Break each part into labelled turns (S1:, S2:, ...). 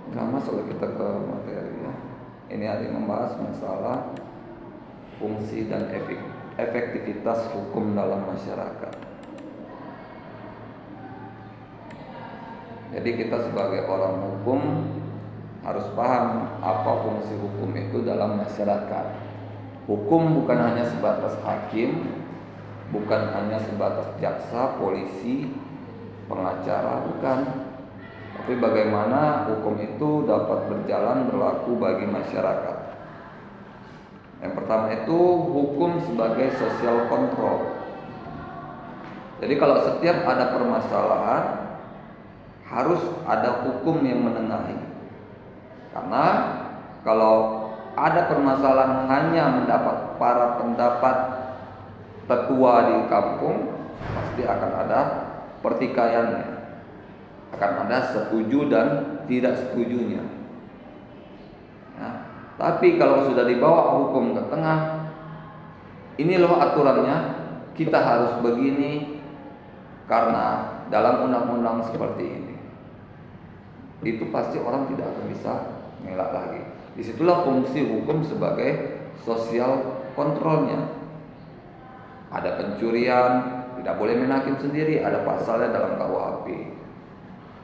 S1: Nah, masuk kita ke materi ya. Ini ada yang membahas masalah fungsi dan efektivitas hukum dalam masyarakat. Jadi kita sebagai orang hukum harus paham apa fungsi hukum itu dalam masyarakat. Hukum bukan hanya sebatas hakim, bukan hanya sebatas jaksa, polisi, pengacara, bukan. Tapi bagaimana hukum itu dapat berlaku bagi masyarakat. Yang pertama itu hukum sebagai social control. Jadi kalau setiap ada permasalahan harus ada hukum yang menengahi. Karena kalau ada permasalahan hanya mendapat para pendapat tetua di kampung, pasti akan ada pertikaiannya. Akan ada setuju dan tidak setujunya. Ya. Tapi kalau sudah dibawa hukum ke tengah, ini loh aturannya, kita harus begini karena dalam undang-undang seperti ini. Itu pasti orang tidak akan bisa mengelak lagi. Disitulah fungsi hukum sebagai sosial kontrolnya. Ada pencurian, tidak boleh main hakim sendiri, ada pasalnya dalam KUHP.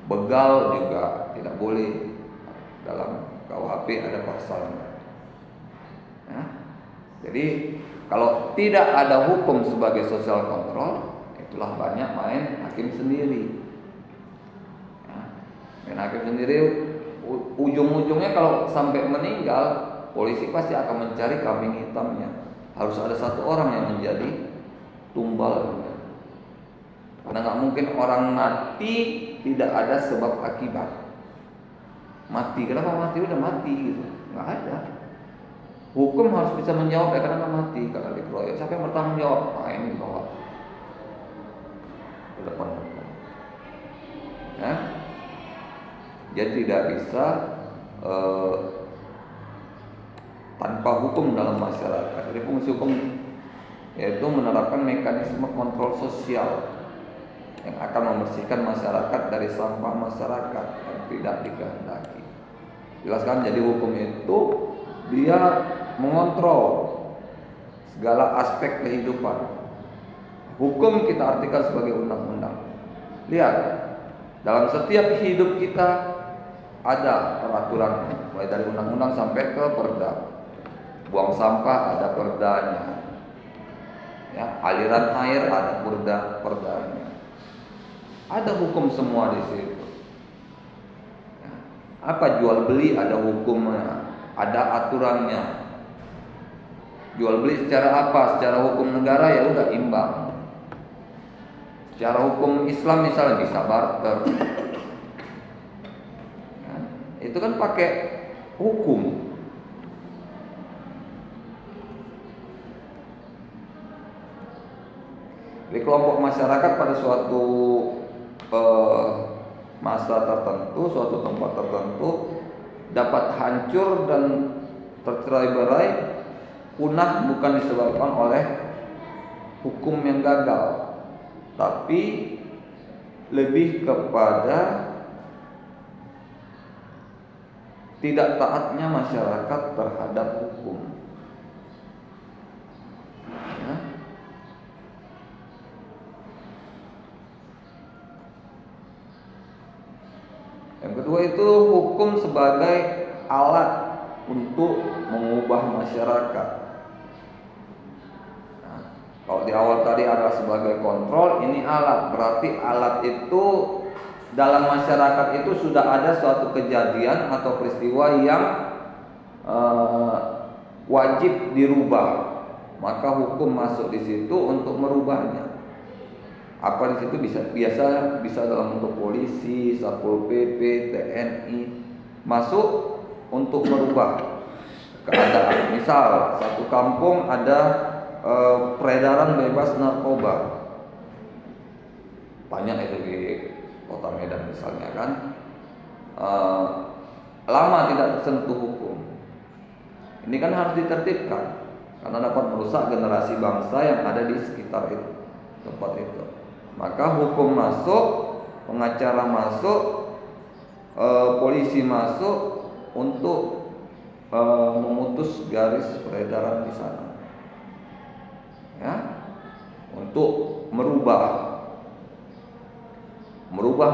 S1: Begal juga tidak boleh, dalam KUHP ada pasalnya. Ya. Jadi kalau tidak ada hukum sebagai sosial kontrol, itulah banyak main hakim sendiri. Ya. Main hakim sendiri, ujung-ujungnya kalau sampai meninggal, polisi pasti akan mencari kambing hitamnya. Harus ada satu orang yang menjadi tumbal. Karena nggak mungkin orang mati tidak ada sebab akibat. Mati, kenapa mati? Udah mati gitu, nggak ada. Hukum harus bisa menjawab ya, karena mati, karena dikeroyok. Siapa yang bertanggung jawab? Nah, ini bawa ke depan hukum. Ya? Jadi tidak bisa tanpa hukum dalam masyarakat. Jadi fungsi hukum yaitu menerapkan mekanisme kontrol sosial yang akan membersihkan masyarakat dari sampah masyarakat yang tidak dikehendaki. Jelaskan, jadi hukum itu dia mengontrol segala aspek kehidupan. Hukum kita artikan sebagai undang-undang. Lihat, dalam setiap hidup kita ada peraturannya, mulai dari undang-undang sampai ke perda. Buang sampah ada perdanya. Ya, aliran air ada perdanya. Ada hukum semua di situ. Ya. Apa jual beli ada hukumnya, ada aturannya. Jual beli secara apa? Secara hukum negara ya udah imbang. Secara hukum Islam misalnya bisa barter. Ya. Itu kan pakai hukum. Di kelompok masyarakat pada suatu masa tertentu, suatu tempat tertentu dapat hancur dan tercerai-berai, punah bukan disebabkan oleh hukum yang gagal, tapi lebih kepada tidak taatnya masyarakat terhadap hukum. Ya. Yang kedua itu hukum sebagai alat untuk mengubah masyarakat. Nah, kalau di awal tadi adalah sebagai kontrol, ini alat. Berarti alat itu dalam masyarakat itu sudah ada suatu kejadian atau peristiwa yang wajib dirubah, maka hukum masuk di situ untuk merubahnya. Apa di situ bisa dalam bentuk polisi, Satpol PP, TNI masuk untuk merubah keadaan. Misal satu kampung ada peredaran bebas narkoba, banyak itu di Kota Medan misalnya kan, lama tidak tersentuh hukum. Ini kan harus ditertibkan karena dapat merusak generasi bangsa yang ada di sekitar itu, tempat itu. Maka hukum masuk, pengacara masuk, polisi masuk untuk memutus garis peredaran di sana, ya, untuk merubah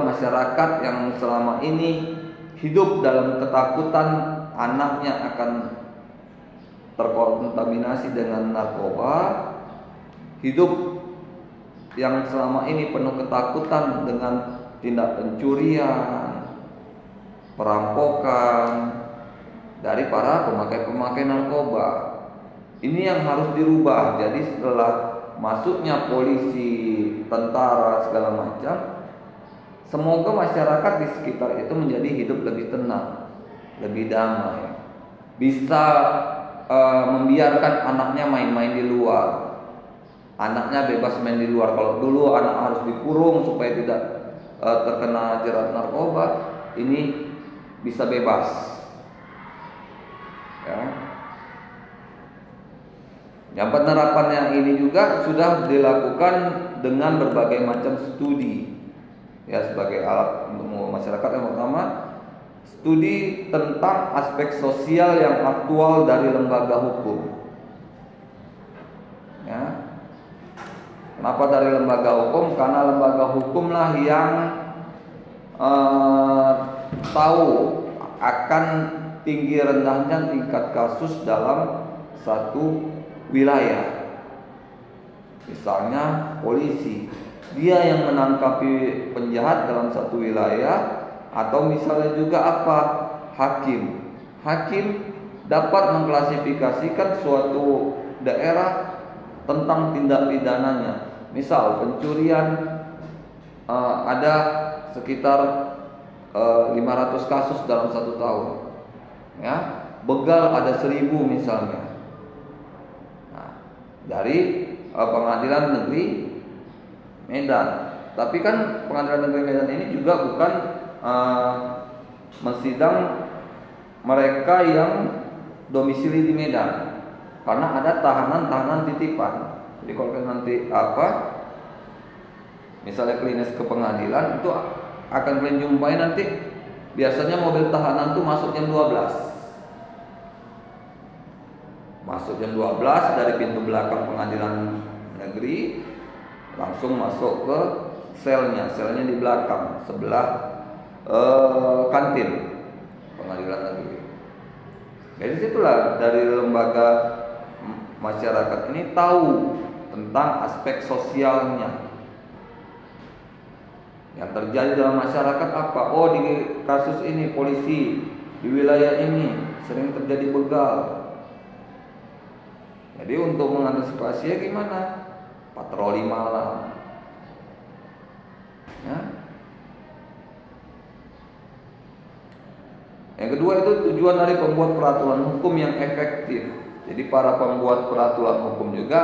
S1: masyarakat yang selama ini hidup dalam ketakutan anaknya akan terkontaminasi dengan narkoba, hidup yang selama ini penuh ketakutan dengan tindak pencurian, perampokan dari para pemakai narkoba. Ini yang harus dirubah. Jadi setelah masuknya polisi, tentara segala macam, semoga masyarakat di sekitar itu menjadi hidup lebih tenang, lebih damai, bisa membiarkan anaknya main-main di luar, anaknya bebas main di luar. Kalau dulu anak harus dikurung supaya tidak terkena jerat narkoba, ini bisa bebas, ya. Yang penerapan yang ini juga sudah dilakukan dengan berbagai macam studi, ya, sebagai alat untuk masyarakat. Yang pertama, studi tentang aspek sosial yang aktual dari lembaga hukum, ya. Kenapa dari lembaga hukum? Karena lembaga hukumlah yang tahu akan tinggi rendahnya tingkat kasus dalam satu wilayah. Misalnya polisi, dia yang menangkapi penjahat dalam satu wilayah. Atau misalnya juga apa? Hakim dapat mengklasifikasikan suatu daerah tentang tindak pidananya. Misal pencurian, ada sekitar 500 kasus dalam satu tahun, ya. Begal ada 1000 misalnya. Nah, dari pengadilan negeri Medan. Tapi kan pengadilan negeri Medan ini juga bukan mensidang mereka yang domisili di Medan, karena ada tahanan titipan. Jadi kalau nanti misalnya klinis ke pengadilan, itu akan kalian jumpai nanti biasanya mobil tahanan tuh masuk jam 12. Masuk jam 12 dari pintu belakang pengadilan negeri, langsung masuk ke selnya di belakang sebelah kantin pengadilan negeri. Jadi situlah dari lembaga masyarakat ini tahu tentang aspek sosialnya yang terjadi dalam masyarakat. Apa? Oh, di kasus ini polisi di wilayah ini sering terjadi begal. Jadi untuk mengantisipasinya gimana? Patroli malam, ya. Yang kedua itu tujuan dari pembuat peraturan hukum yang efektif. Jadi para pembuat peraturan hukum juga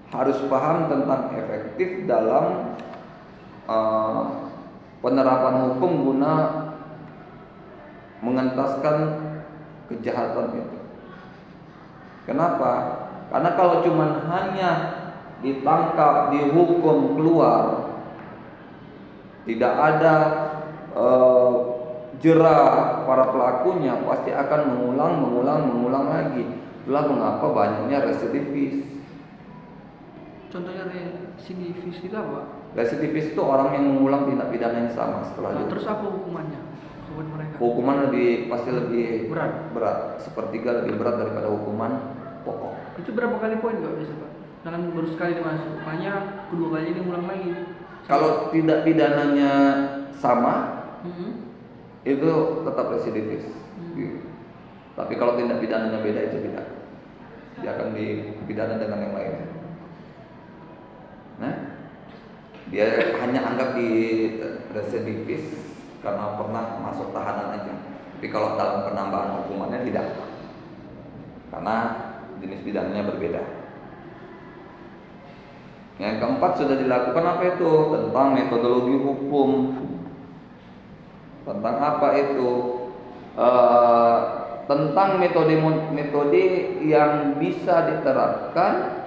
S1: harus paham tentang efektif dalam penerapan hukum guna mengentaskan kejahatan itu. Kenapa? Karena kalau cuma hanya ditangkap, dihukum, keluar, tidak ada jerah para pelakunya, pasti akan mengulang lagi. Itulah mengapa banyaknya residivis.
S2: Contohnya residivis itu apa?
S1: Residivis itu orang yang mengulang tindak pidana yang sama setelah
S2: terus apa hukumannya? Mereka?
S1: Hukuman pasti lebih berat, sepertiga lebih berat daripada hukuman pokok.
S2: Itu berapa kali poin nggak bisa, Pak? Jangan baru sekali dimasuk, makanya kedua kali ini ulang lagi.
S1: Kalau tindak pidananya sama, itu tetap residivis. Tapi kalau tindak pidananya beda, itu tidak. Dia akan dipidana dengan yang lainnya. Nah, dia hanya anggap di residivis karena pernah masuk tahanan aja. Tapi kalau dalam penambahan hukumannya tidak, karena jenis pidananya berbeda. Yang keempat sudah dilakukan apa itu? Tentang metodologi hukum. Tentang apa itu? Tentang metode yang bisa diterapkan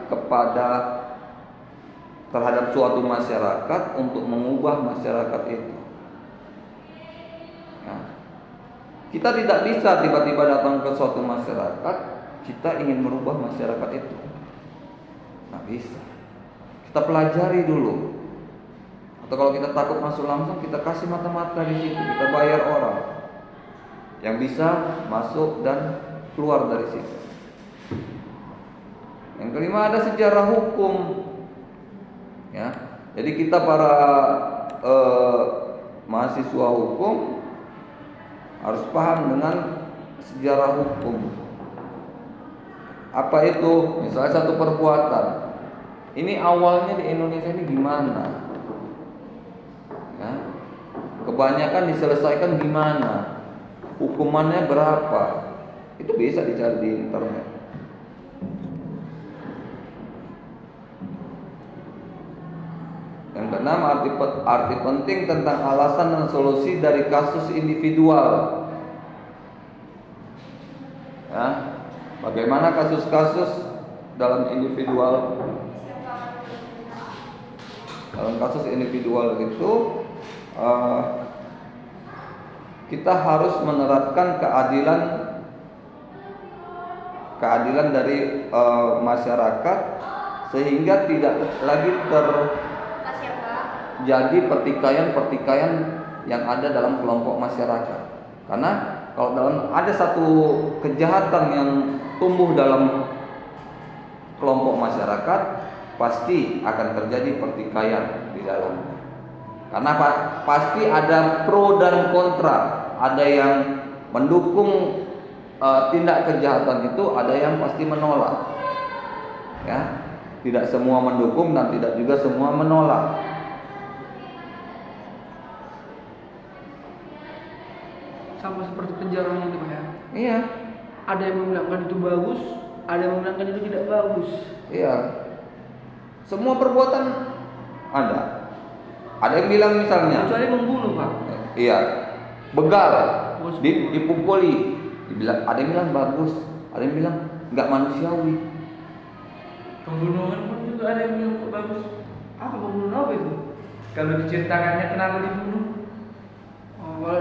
S1: terhadap suatu masyarakat untuk mengubah masyarakat itu. Ya. Kita tidak bisa tiba-tiba datang ke suatu masyarakat, kita ingin merubah masyarakat itu. Nggak bisa. Kita pelajari dulu. Atau kalau kita takut masuk langsung, kita kasih mata-mata di situ, kita bayar orang yang bisa masuk dan keluar dari situ. Yang kelima ada sejarah hukum. Ya, jadi kita para mahasiswa hukum harus paham dengan sejarah hukum. Apa itu? Misalnya satu perbuatan. Ini awalnya di Indonesia ini gimana? Ya, kebanyakan diselesaikan gimana? Hukumannya berapa? Itu bisa dicari di internet. Yang keenam, arti penting tentang alasan dan solusi dari kasus individual. Ya, bagaimana kasus-kasus dalam individual? Dalam kasus individual itu kita harus menerapkan keadilan dari masyarakat sehingga tidak lagi terjadi pertikaian-pertikaian yang ada dalam kelompok masyarakat. Karena kalau ada satu kejahatan yang tumbuh dalam kelompok masyarakat, pasti akan terjadi pertikaian di dalamnya. Karena pasti ada pro dan kontra, ada yang mendukung tindak kejahatan itu, ada yang pasti menolak. Ya, tidak semua mendukung dan tidak juga semua menolak.
S2: Sama seperti penjaranya itu Pak ya.
S1: Iya.
S2: Ada yang membilangkan itu bagus, ada yang membilangkan itu tidak bagus.
S1: Iya. Semua perbuatan ada. Ada yang bilang misalnya,
S2: kecuali membunuh Pak.
S1: Iya. Begal, dipukuli. Ada yang bilang bagus, ada yang bilang nggak manusiawi.
S3: Pembunuhan pun juga ada yang bilang kok bagus.
S2: Apa pembunuhan apa itu?
S3: Kalau diceritakannya kenapa dibunuh?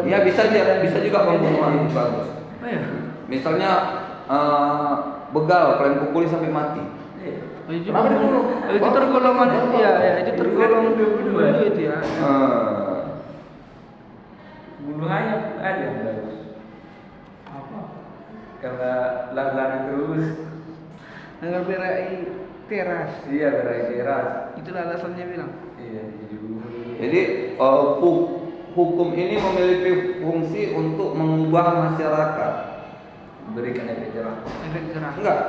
S1: Ya bisa juga pembunuhan bagus.
S2: Oh ya.
S1: Misalnya begal, kalian pukuli sampai mati. Kenapa dibunuh?
S2: Itu tergolong itu tergolong bunuh itu ya.
S3: Bunuhannya ada yang bagus. Apa? Karena lari-lari terus.
S2: Nggak berai teras.
S3: Iya, berai teras.
S2: Itulah alasannya bilang.
S3: Iya, dibunuh.
S1: Jadi hukum ini memiliki fungsi untuk mengubah masyarakat.
S3: Berikan efek jerah.
S2: Efek jerah.
S1: Enggak.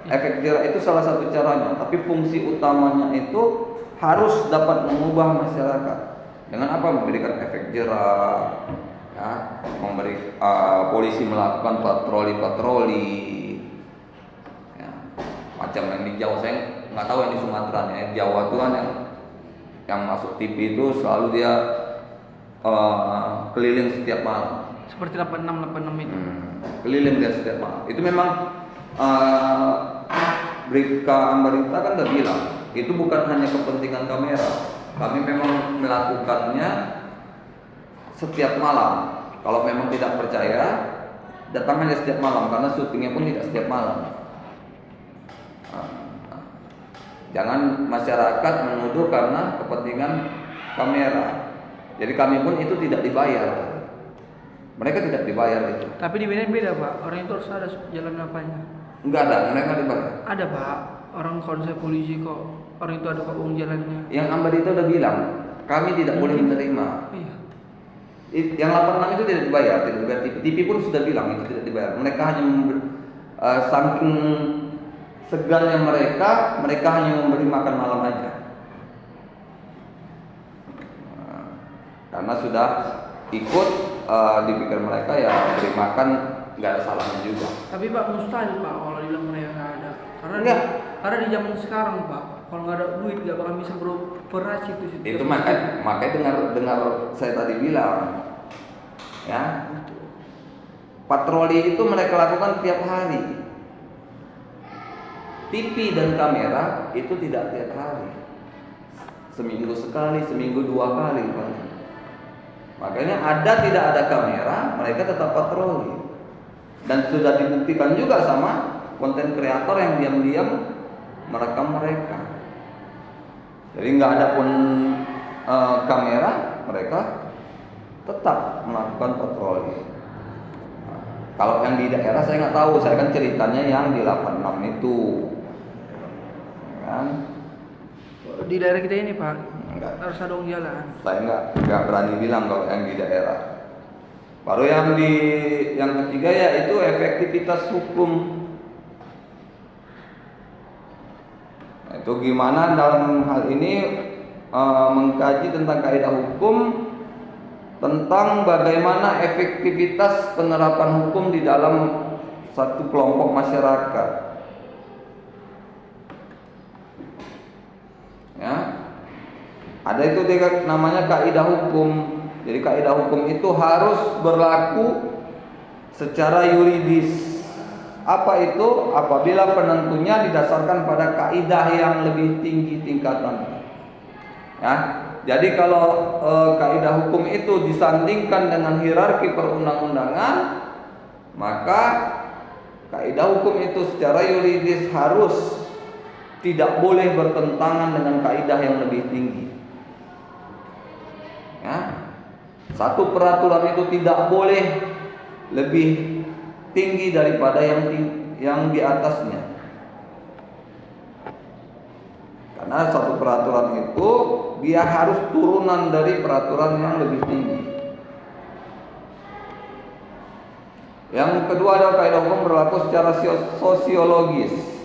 S1: Efek jerah itu salah satu caranya, tapi fungsi utamanya itu harus dapat mengubah masyarakat. Dengan apa? Memberikan efek jerah, ya, memberi polisi melakukan patroli, ya, macam yang di Jawa. Saya nggak tahu yang di Sumatera, ya. Jawa itu kan yang masuk TV itu selalu dia keliling setiap malam.
S2: Seperti 86 itu.
S1: Keliling dia setiap malam. Itu memang Bribka Ambarita kan udah bilang, itu bukan hanya kepentingan kamera. Kami memang melakukannya setiap malam. Kalau memang tidak percaya, datang aja setiap malam, karena syutingnya pun tidak setiap malam. Jangan masyarakat menuduh karena kepentingan kamera. Jadi kami pun itu tidak dibayar. Mereka tidak dibayar itu.
S2: Tapi di Medan beda Pak. Orang itu harus ada jalan apanya.
S1: Enggak ada, mereka dibayar.
S2: Ada Pak. Orang konsep polisi kok. Orang itu ada kok uang jalannya.
S1: Yang Ambarita udah bilang, kami tidak boleh menerima.
S2: Iya.
S1: Yang 86 itu tidak dibayar, tidak dibayar. TV pun sudah bilang itu tidak dibayar. Mereka hanya saking segannya mereka hanya memberi makan malam aja. Karena sudah ikut dipikir mereka ya beri makan nggak ada salahnya juga.
S2: Tapi Pak mustahil Pak kalau bilang mereka nggak ada. Karena di zaman sekarang Pak, kalau nggak ada duit nggak bakal bisa beroperasi itu.
S1: Itu makanya dengar saya tadi bilang, ya, patroli itu mereka lakukan tiap hari. TV dan kamera itu tidak tiap hari. Seminggu sekali, seminggu 2 kali Pak. Makanya ada tidak ada kamera, mereka tetap patroli. Dan sudah dibuktikan juga sama konten kreator yang diam-diam merekam mereka. Jadi nggak ada pun kamera, mereka tetap melakukan patroli. Nah, kalau yang di daerah saya nggak tahu, saya kan ceritanya yang di 86 itu, ya kan?
S2: Di daerah kita ini Pak,
S1: Enggak.
S2: harus ada jalan.
S1: Saya nggak berani bilang kalau yang di daerah. Baru yang ketiga yaitu efektivitas hukum. Itu gimana dalam hal ini mengkaji tentang kaidah hukum, tentang bagaimana efektivitas penerapan hukum di dalam satu kelompok masyarakat. Ya, ada itu namanya kaidah hukum. Jadi kaidah hukum itu harus berlaku secara yuridis. Apa itu? Apabila penentunya didasarkan pada kaidah yang lebih tinggi tingkatannya. Ya, jadi kalau kaidah hukum itu disandingkan dengan hierarki perundang-undangan, maka kaidah hukum itu secara yuridis harus tidak boleh bertentangan dengan kaidah yang lebih tinggi. Ya, satu peraturan itu tidak boleh lebih tinggi daripada yang di atasnya. Karena satu peraturan itu dia harus turunan dari peraturan yang lebih tinggi. Yang kedua adalah kaidah hukum berlaku secara sosiologis.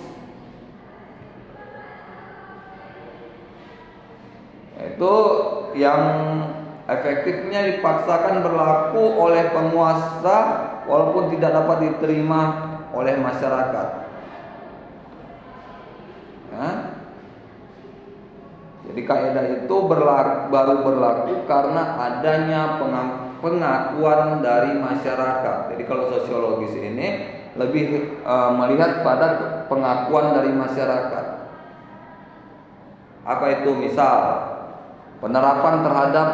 S1: Itu yang efektifnya dipaksakan berlaku oleh penguasa walaupun tidak dapat diterima oleh masyarakat. Ya. Jadi kaidah itu baru berlaku karena adanya pengakuan dari masyarakat. Jadi kalau sosiologis ini lebih melihat pada pengakuan dari masyarakat. Apa itu? Misal penerapan terhadap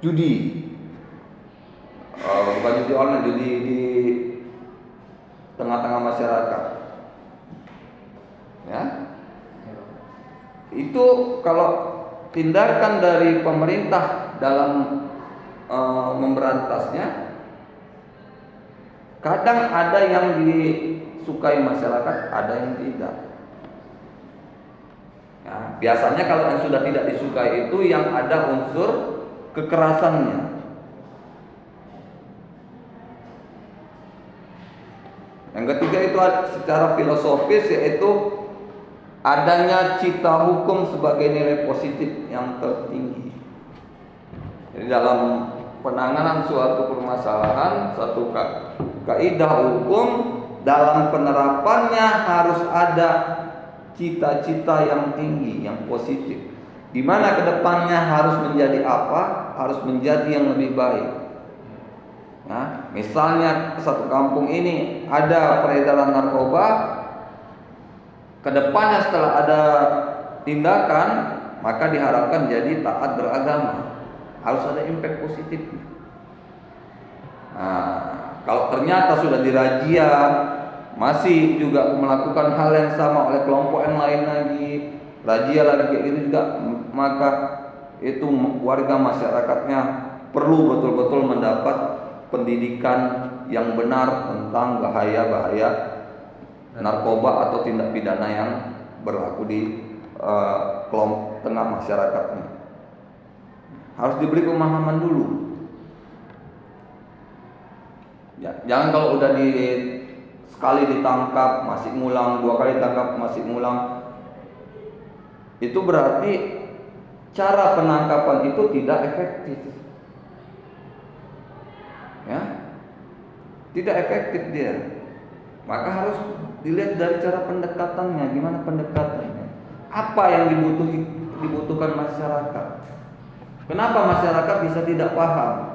S1: judi, bukan judi online, judi di tengah-tengah masyarakat. Ya, itu kalau tindakan dari pemerintah dalam memberantasnya, kadang ada yang disukai masyarakat, ada yang tidak. Ya, biasanya kalau yang sudah tidak disukai itu yang ada unsur kekerasannya. Yang ketiga itu secara filosofis, yaitu adanya cita hukum sebagai nilai positif yang tertinggi. Jadi dalam penanganan suatu permasalahan, satu kaidah hukum dalam penerapannya harus ada cita-cita yang tinggi, yang positif. Di mana kedepannya harus menjadi apa? Harus menjadi yang lebih baik. Nah, misalnya satu kampung ini ada peredaran narkoba, kedepannya setelah ada tindakan, maka diharapkan jadi taat beragama. Harus ada impact positif. Nah, kalau ternyata sudah dirazia masih juga melakukan hal yang sama oleh kelompok yang lain lagi, razia lagi kayak gitu juga, maka itu warga masyarakatnya perlu betul-betul mendapat pendidikan yang benar tentang bahaya-bahaya narkoba atau tindak pidana yang berlaku di kelompok tengah masyarakatnya. Harus diberi pemahaman dulu. Ya, jangan kalau udah sekali ditangkap masih ngulang, 2 kali ditangkap masih ngulang, itu berarti cara penangkapan itu tidak efektif. Ya, tidak efektif dia. Maka harus dilihat dari cara pendekatannya, gimana pendekatannya, apa yang dibutuhkan masyarakat. Kenapa masyarakat bisa tidak paham?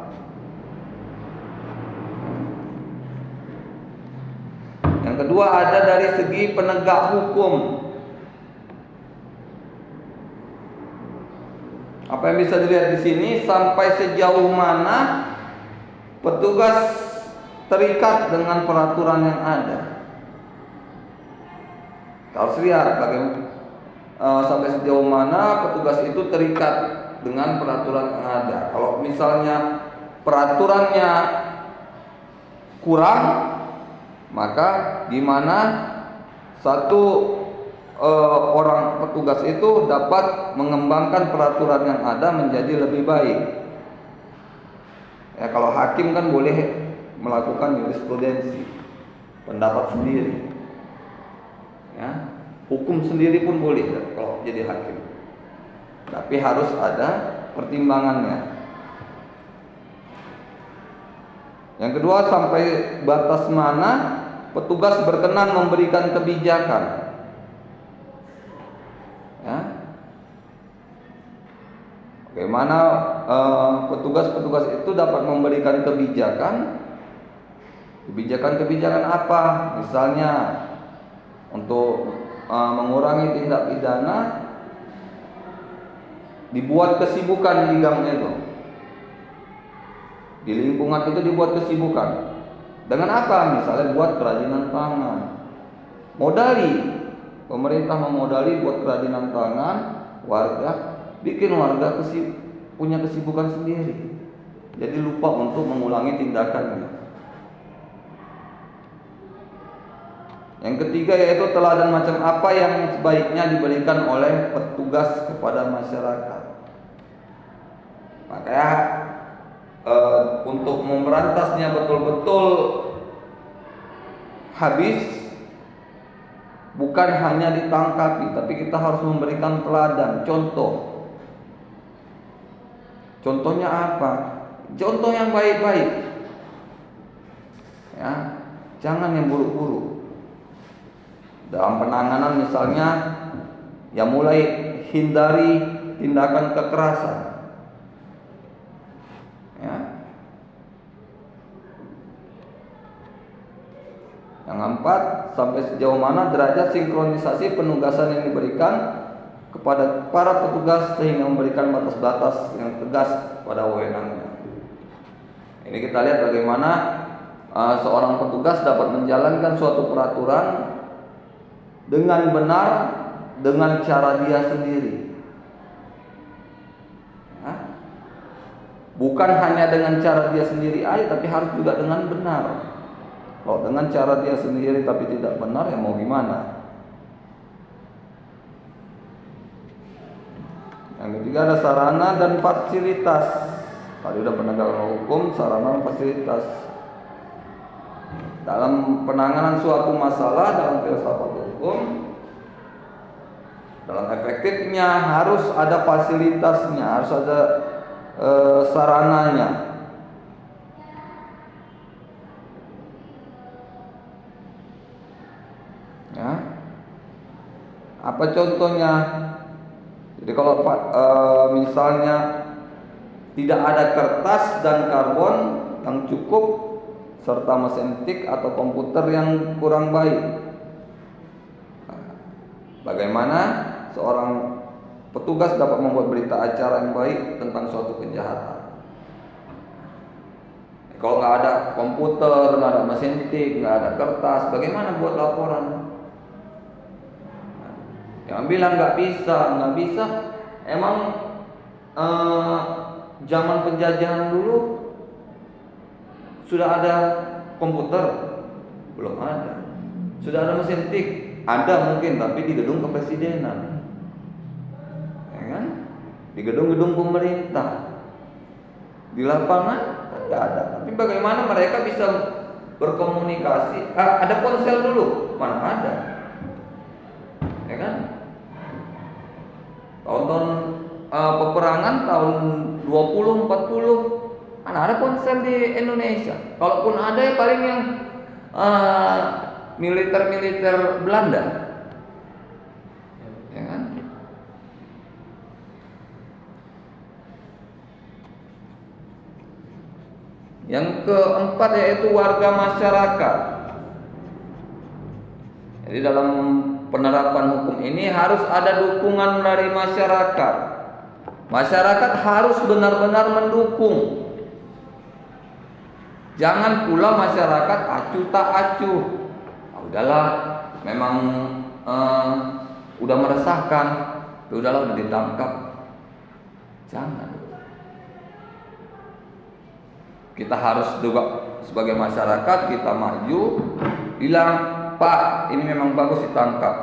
S1: Yang kedua ada dari segi penegak hukum. Apa yang bisa dilihat di sini, sampai sejauh mana petugas terikat dengan peraturan yang ada. Harus lihat bagaimana sampai sejauh mana petugas itu terikat dengan peraturan yang ada. Kalau misalnya peraturannya kurang, maka gimana satu orang petugas itu dapat mengembangkan peraturan yang ada menjadi lebih baik. Ya, kalau hakim kan boleh melakukan jurisprudensi, pendapat sendiri. Ya, hukum sendiri pun boleh kalau jadi hakim. Tapi harus ada pertimbangannya. Yang kedua, sampai batas mana petugas berkenan memberikan kebijakan. Ya. Bagaimana petugas-petugas itu dapat memberikan kebijakan? Kebijakan-kebijakan apa? Misalnya untuk mengurangi tindak pidana, dibuat kesibukan di gang itu, di lingkungan itu dibuat kesibukan. Dengan apa? Misalnya buat kerajinan tangan, modali. Pemerintah memodali buat kerajinan tangan, warga bikin warga punya kesibukan sendiri. Jadi lupa untuk mengulangi tindakannya. Yang ketiga yaitu teladan macam apa yang sebaiknya diberikan oleh petugas kepada masyarakat. Makanya untuk memberantasnya betul-betul habis, bukan hanya ditangkapi, tapi kita harus memberikan teladan, contoh. Contohnya apa? Contoh yang baik-baik. Ya, jangan yang buruk-buruk. Dalam penanganan misalnya, ya mulai hindari tindakan kekerasan. Ya. Yang keempat, sampai sejauh mana derajat sinkronisasi penugasan yang diberikan kepada para petugas sehingga memberikan batas-batas yang tegas pada wewenangnya. Ini kita lihat bagaimana seorang petugas dapat menjalankan suatu peraturan dengan benar dengan cara dia sendiri. Ya. Bukan hanya dengan cara dia sendiri aja, tapi harus juga dengan benar. Kalau dengan cara dia sendiri tapi tidak benar, ya mau gimana? Yang ketiga ada sarana dan fasilitas. Tadi udah penegakan hukum, sarana dan fasilitas. Dalam penanganan suatu masalah dalam filsafat hukum, dalam efektifnya harus ada fasilitasnya, harus ada sarananya. Ya. Apa contohnya? Jadi kalau misalnya tidak ada kertas dan karbon yang cukup serta mesin tik atau komputer yang kurang baik, bagaimana seorang petugas dapat membuat berita acara yang baik tentang suatu kejahatan? Kalau nggak ada komputer, nggak ada mesin tik, nggak ada kertas, bagaimana buat laporan? Yang bilang nggak bisa. Emang zaman penjajahan dulu sudah ada komputer? Belum ada. Sudah ada mesin tik? Ada mungkin, tapi di gedung kepresidenan, ya kan? Di gedung-gedung pemerintah. Di lapangan kan nggak ada. Tapi bagaimana mereka bisa berkomunikasi? Ada ponsel dulu? Mana ada? Ya kan? Tahun-tahun peperangan tahun 20, 40 mana ada ponsel di Indonesia? Kalaupun ada ya paling yang militer Belanda, ya kan? Yang keempat yaitu warga masyarakat. Jadi dalam penerapan hukum ini harus ada dukungan dari masyarakat. Masyarakat harus benar-benar mendukung. Jangan pula masyarakat acuh tak acuh. Udahlah, memang udah meresahkan, udahlah udah ditangkap. Jangan. Kita harus juga sebagai masyarakat kita maju, bilang, Pak, ini memang bagus ditangkap,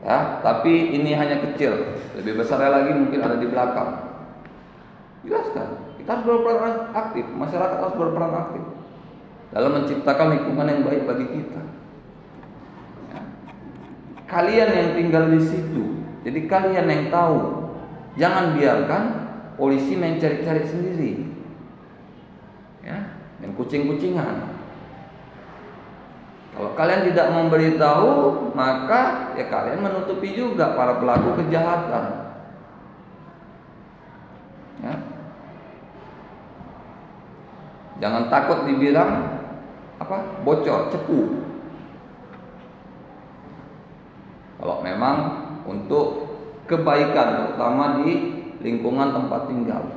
S1: ya, tapi ini hanya kecil, lebih besarnya lagi mungkin ada di belakang. Jelaskan. Kita harus berperan aktif, masyarakat harus berperan aktif dalam menciptakan lingkungan yang baik bagi kita. Ya. Kalian yang tinggal di situ, jadi kalian yang tahu. Jangan biarkan polisi mencari-cari sendiri, ya, dan kucing-kucingan. Kalau kalian tidak memberitahu, maka ya kalian menutupi juga para pelaku kejahatan. Ya. Jangan takut dibilang bocor, cepu. Kalau memang untuk kebaikan, terutama di lingkungan tempat tinggal.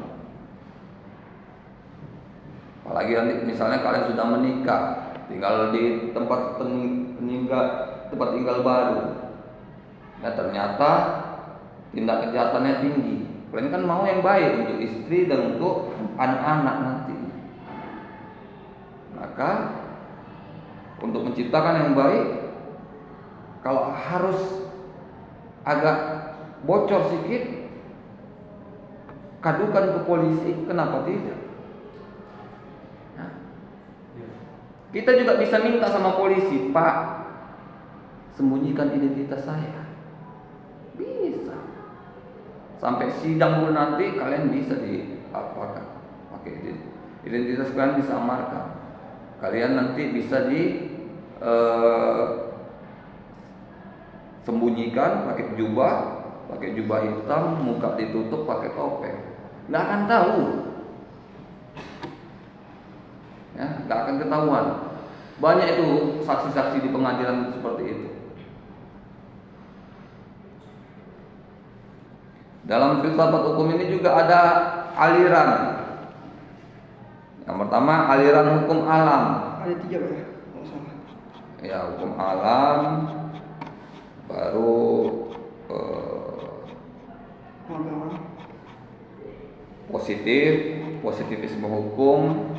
S1: Apalagi nanti misalnya kalian sudah menikah, tinggal di tempat tinggal baru, ya ternyata tindak kejahatannya tinggi. Kalian kan mau yang baik untuk istri dan untuk anak-anak nanti. Maka untuk menciptakan yang baik, kalau harus agak bocor sedikit, kadukan ke polisi, kenapa tidak? Nah, kita juga bisa minta sama polisi, Pak, sembunyikan identitas saya. Bisa. Sampai sidang pun nanti kalian bisa diapakan, pakai identitas kalian disamarkan. Kalian nanti bisa sembunyikan pakai jubah hitam, muka ditutup pakai topeng. Nggak akan tahu, ya, nggak akan ketahuan. Banyak itu saksi-saksi di pengadilan seperti itu. Dalam filsafat hukum ini juga ada aliran. Yang pertama aliran hukum alam.
S2: Ada 3 Pak ya? Kalau salah.
S1: Ya, hukum alam, baru positivisme hukum,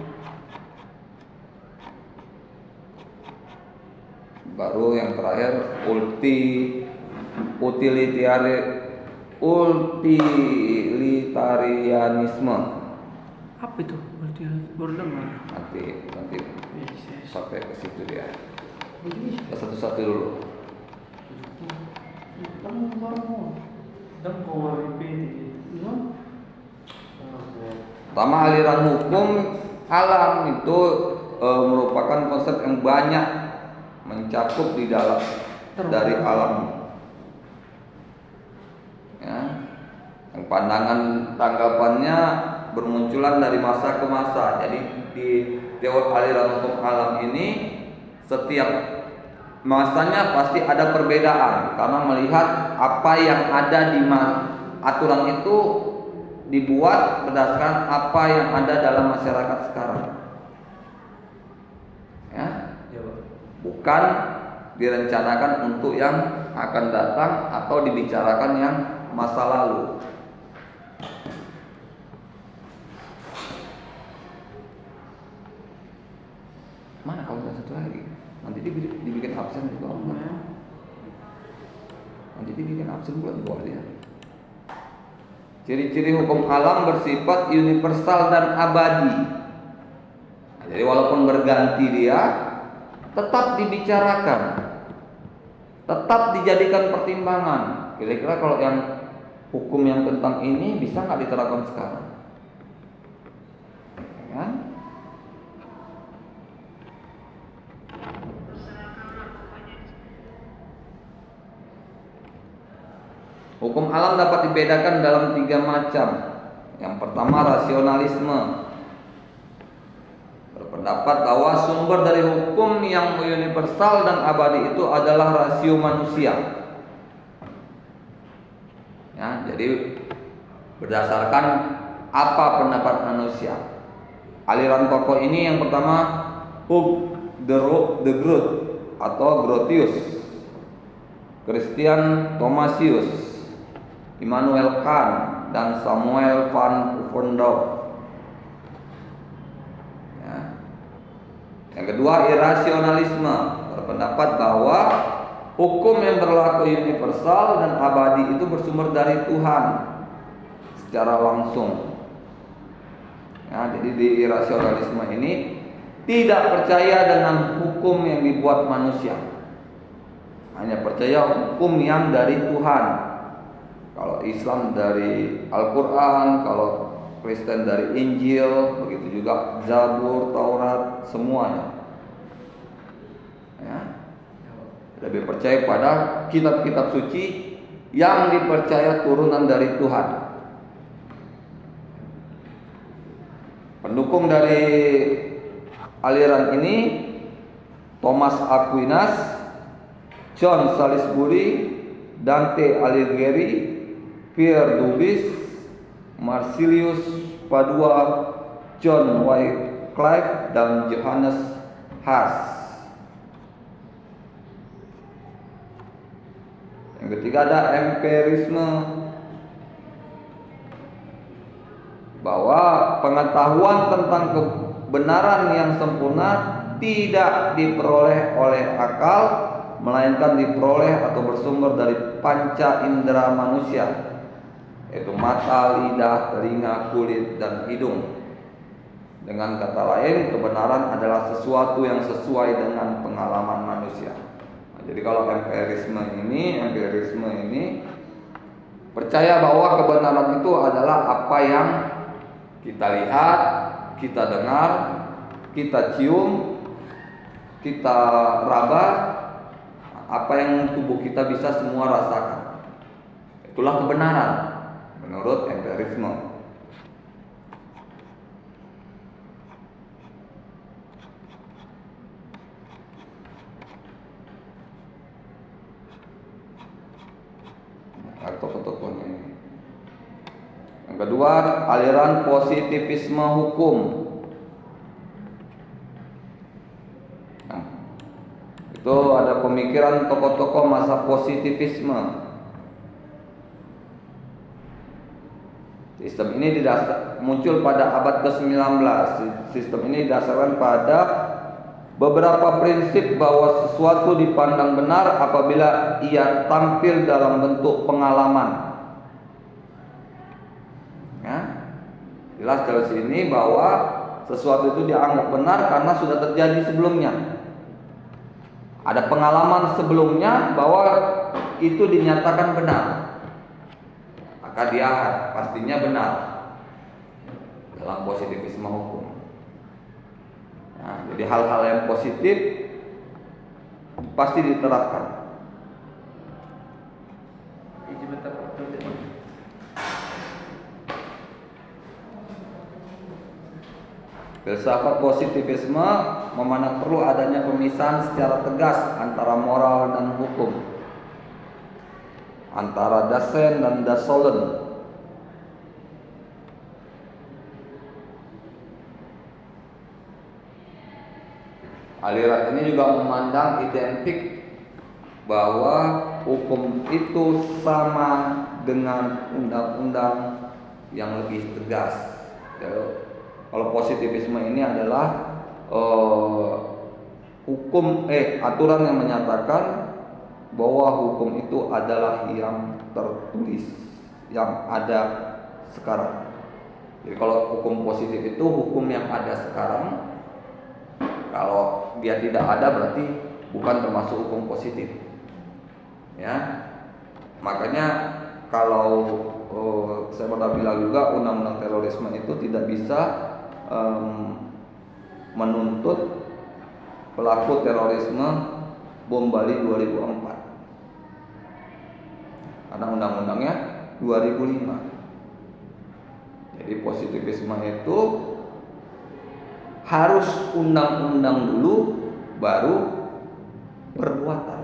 S1: baru yang terakhir utilitarianisme.
S2: Apa itu? Berarti baru dengar.
S1: Nanti
S2: Yes.
S1: sampai ke situ dia. Satu-satu dulu. Pertama, aliran hukum alam itu merupakan konsep yang banyak mencakup di dalam dari alam. Ya. Yang pandangan tanggapannya bermunculan dari masa ke masa. Jadi di teori aliran hukum alam ini setiap masanya pasti ada perbedaan karena melihat apa yang ada di aturan itu dibuat berdasarkan apa yang ada dalam masyarakat sekarang. Ya. Bukan direncanakan untuk yang akan datang atau dibicarakan yang masa lalu. Mana kalau satu lagi? Nanti dibikin absen di bawah. Nanti dibikin absen pula di bawah dia. Ciri-ciri hukum alam bersifat universal dan abadi. Nah, jadi walaupun berganti dia, tetap dibicarakan, tetap dijadikan pertimbangan. Kira-kira kalau yang hukum yang tentang ini bisa nggak diterapkan sekarang? Kan? Hukum alam dapat dibedakan dalam 3 macam. Yang pertama, rasionalisme. Berpendapat bahwa sumber dari hukum yang universal dan abadi itu adalah rasio manusia. Ya, jadi berdasarkan apa pendapat manusia. Aliran tokoh ini yang pertama Hugh de Groot atau Grotius, Christian Thomasius, Immanuel Kant, dan Samuel van Oostendorp. Ya. Yang kedua, irasionalisme, berpendapat bahwa hukum yang berlaku universal dan abadi itu bersumber dari Tuhan secara langsung. Ya, jadi di irasionalisme ini tidak percaya dengan hukum yang dibuat manusia, hanya percaya hukum yang dari Tuhan. Kalau Islam dari Al-Quran, kalau Kristen dari Injil, begitu juga Zabur, Taurat, semuanya. Ya. Lebih percaya pada kitab-kitab suci yang dipercaya turunan dari Tuhan. Pendukung dari aliran ini Thomas Aquinas, John Salisbury, Dante Alighieri, Pierre Dubis, Marsilius Padua, John Wycliffe, dan Johannes Huss. Yang ketiga ada empirisme, bahwa pengetahuan tentang kebenaran yang sempurna tidak diperoleh oleh akal, melainkan diperoleh atau bersumber dari panca indera manusia, yaitu mata, lidah, telinga, kulit, dan hidung. Dengan kata lain, kebenaran adalah sesuatu yang sesuai dengan pengalaman manusia. Nah, jadi kalau empirisme ini percaya bahwa kebenaran itu adalah apa yang kita lihat, kita dengar, kita cium, kita raba, apa yang tubuh kita bisa semua rasakan. Itulah kebenaran menurut empirisme. Tokoh-tokohnya ini. Yang kedua, aliran positivisme hukum. Nah, itu ada pemikiran tokoh-tokoh masa positivisme. Sistem ini muncul pada abad ke-19. Sistem ini didasarkan pada beberapa prinsip bahwa sesuatu dipandang benar apabila ia tampil dalam bentuk pengalaman. Ya, jelas dari sini bahwa sesuatu itu dianggap benar karena sudah terjadi sebelumnya. Ada pengalaman sebelumnya bahwa itu dinyatakan benar, maka dia pastinya benar dalam positivisme hukum. Nah, jadi hal-hal yang positif pasti diterapkan. Filsafat positivisme memandang perlu adanya pemisahan secara tegas antara moral dan hukum, antara Dasein dan Dasolen. Aliran ini juga memandang identik bahwa hukum itu sama dengan undang-undang yang lebih tegas. Kalau positivisme ini adalah aturan yang menyatakan bahwa hukum itu adalah yang tertulis, yang ada sekarang. Jadi kalau hukum positif itu hukum yang ada sekarang. Kalau dia tidak ada berarti bukan termasuk hukum positif. Ya, makanya kalau saya pernah bilang juga undang-undang terorisme itu tidak bisa menuntut pelaku terorisme bom Bali 2004 karena undang-undangnya 2005. Jadi positivisme itu harus undang-undang dulu baru perbuatan.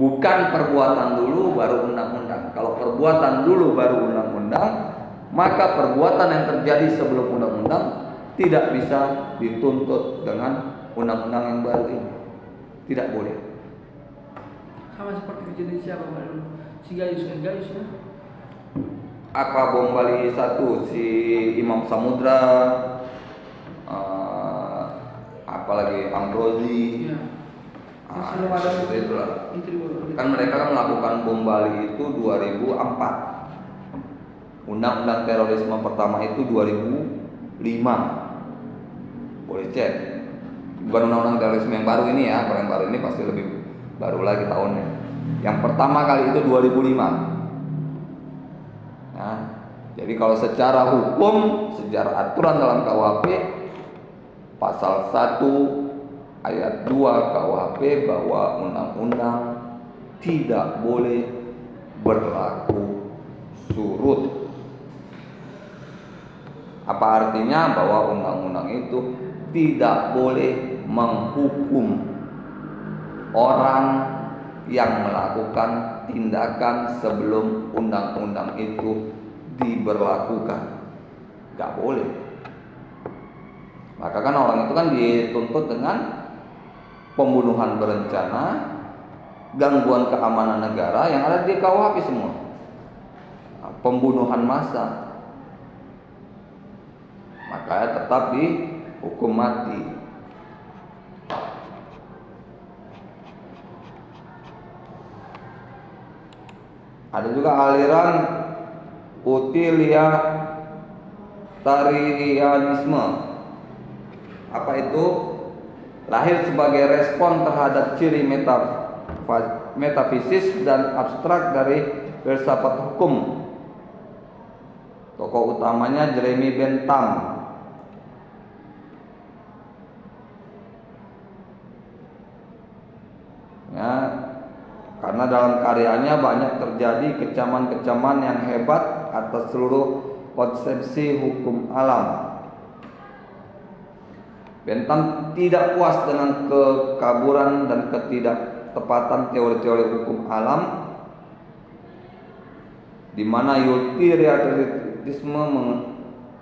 S1: Bukan perbuatan dulu baru undang-undang. Kalau perbuatan dulu baru undang-undang, maka perbuatan yang terjadi sebelum undang-undang tidak bisa dituntut dengan undang-undang yang baru ini. Tidak boleh.
S2: Sama seperti kejadian siapa Pak? Si Gayus ya?
S1: Apa bom Bali 1, si Imam Samudra, apalagi Ambrosi.
S2: Iya.
S1: Itulah. Kan mereka kan melakukan bom Bali itu 2004. Undang-undang terorisme pertama itu 2005. Boleh cek. Bukan undang-undang terorisme yang baru ini ya, kalau yang baru ini pasti lebih baru lagi tahunnya. Yang pertama kali itu 2005. Nah, jadi kalau secara hukum, secara aturan dalam KUHP pasal 1 ayat 2 KUHP bahwa undang-undang tidak boleh berlaku surut. Apa artinya? Bahwa undang-undang itu tidak boleh menghukum orang yang melakukan tindakan sebelum undang-undang itu diberlakukan. Gak boleh. Maka kan orang itu kan dituntut dengan pembunuhan berencana, gangguan keamanan negara yang ada di KUHP semua, pembunuhan massal, makanya tetap dihukum mati. Ada juga aliran utilitarianisme. Apa itu? Lahir sebagai respon terhadap ciri metafisis dan abstrak dari filsafat hukum. Tokoh utamanya Jeremy Bentham. Ya, karena dalam karyanya banyak terjadi kecaman-kecaman yang hebat atas seluruh konsepsi hukum alam. Bentham tidak puas dengan kekaburan dan ketidaktepatan teori-teori hukum alam, di mana utilitarianisme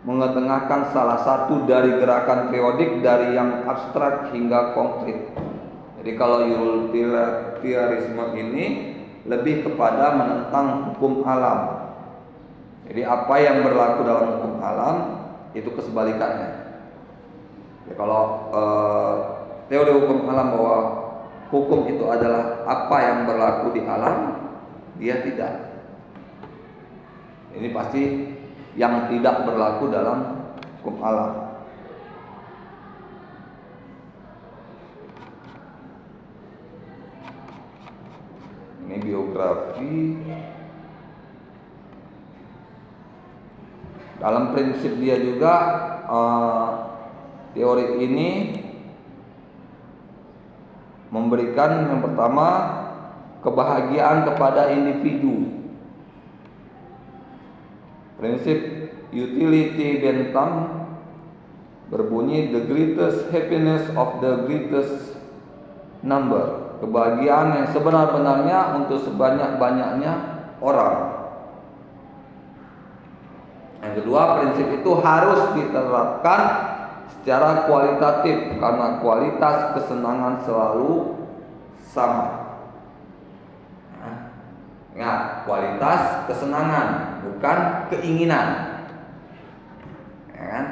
S1: mengetengahkan salah satu dari gerakan periodik dari yang abstrak hingga konkret. Jadi kalau utilitarianisme ini lebih kepada menentang hukum alam. Jadi apa yang berlaku dalam hukum alam itu kesebalikannya. Ya, kalau teori hukum alam bahwa hukum itu adalah apa yang berlaku di alam, dia tidak. Ini pasti yang tidak berlaku dalam hukum alam. Ini biografi. Dalam prinsip dia juga teori ini memberikan yang pertama kebahagiaan kepada individu. Prinsip utility Bentham berbunyi the greatest happiness of the greatest number. Kebahagiaan yang sebenar-benarnya untuk sebanyak-banyaknya orang. Yang kedua, prinsip itu harus diterapkan secara kualitatif karena kualitas kesenangan selalu sama. Ingat, kualitas kesenangan bukan keinginan. Ya kan?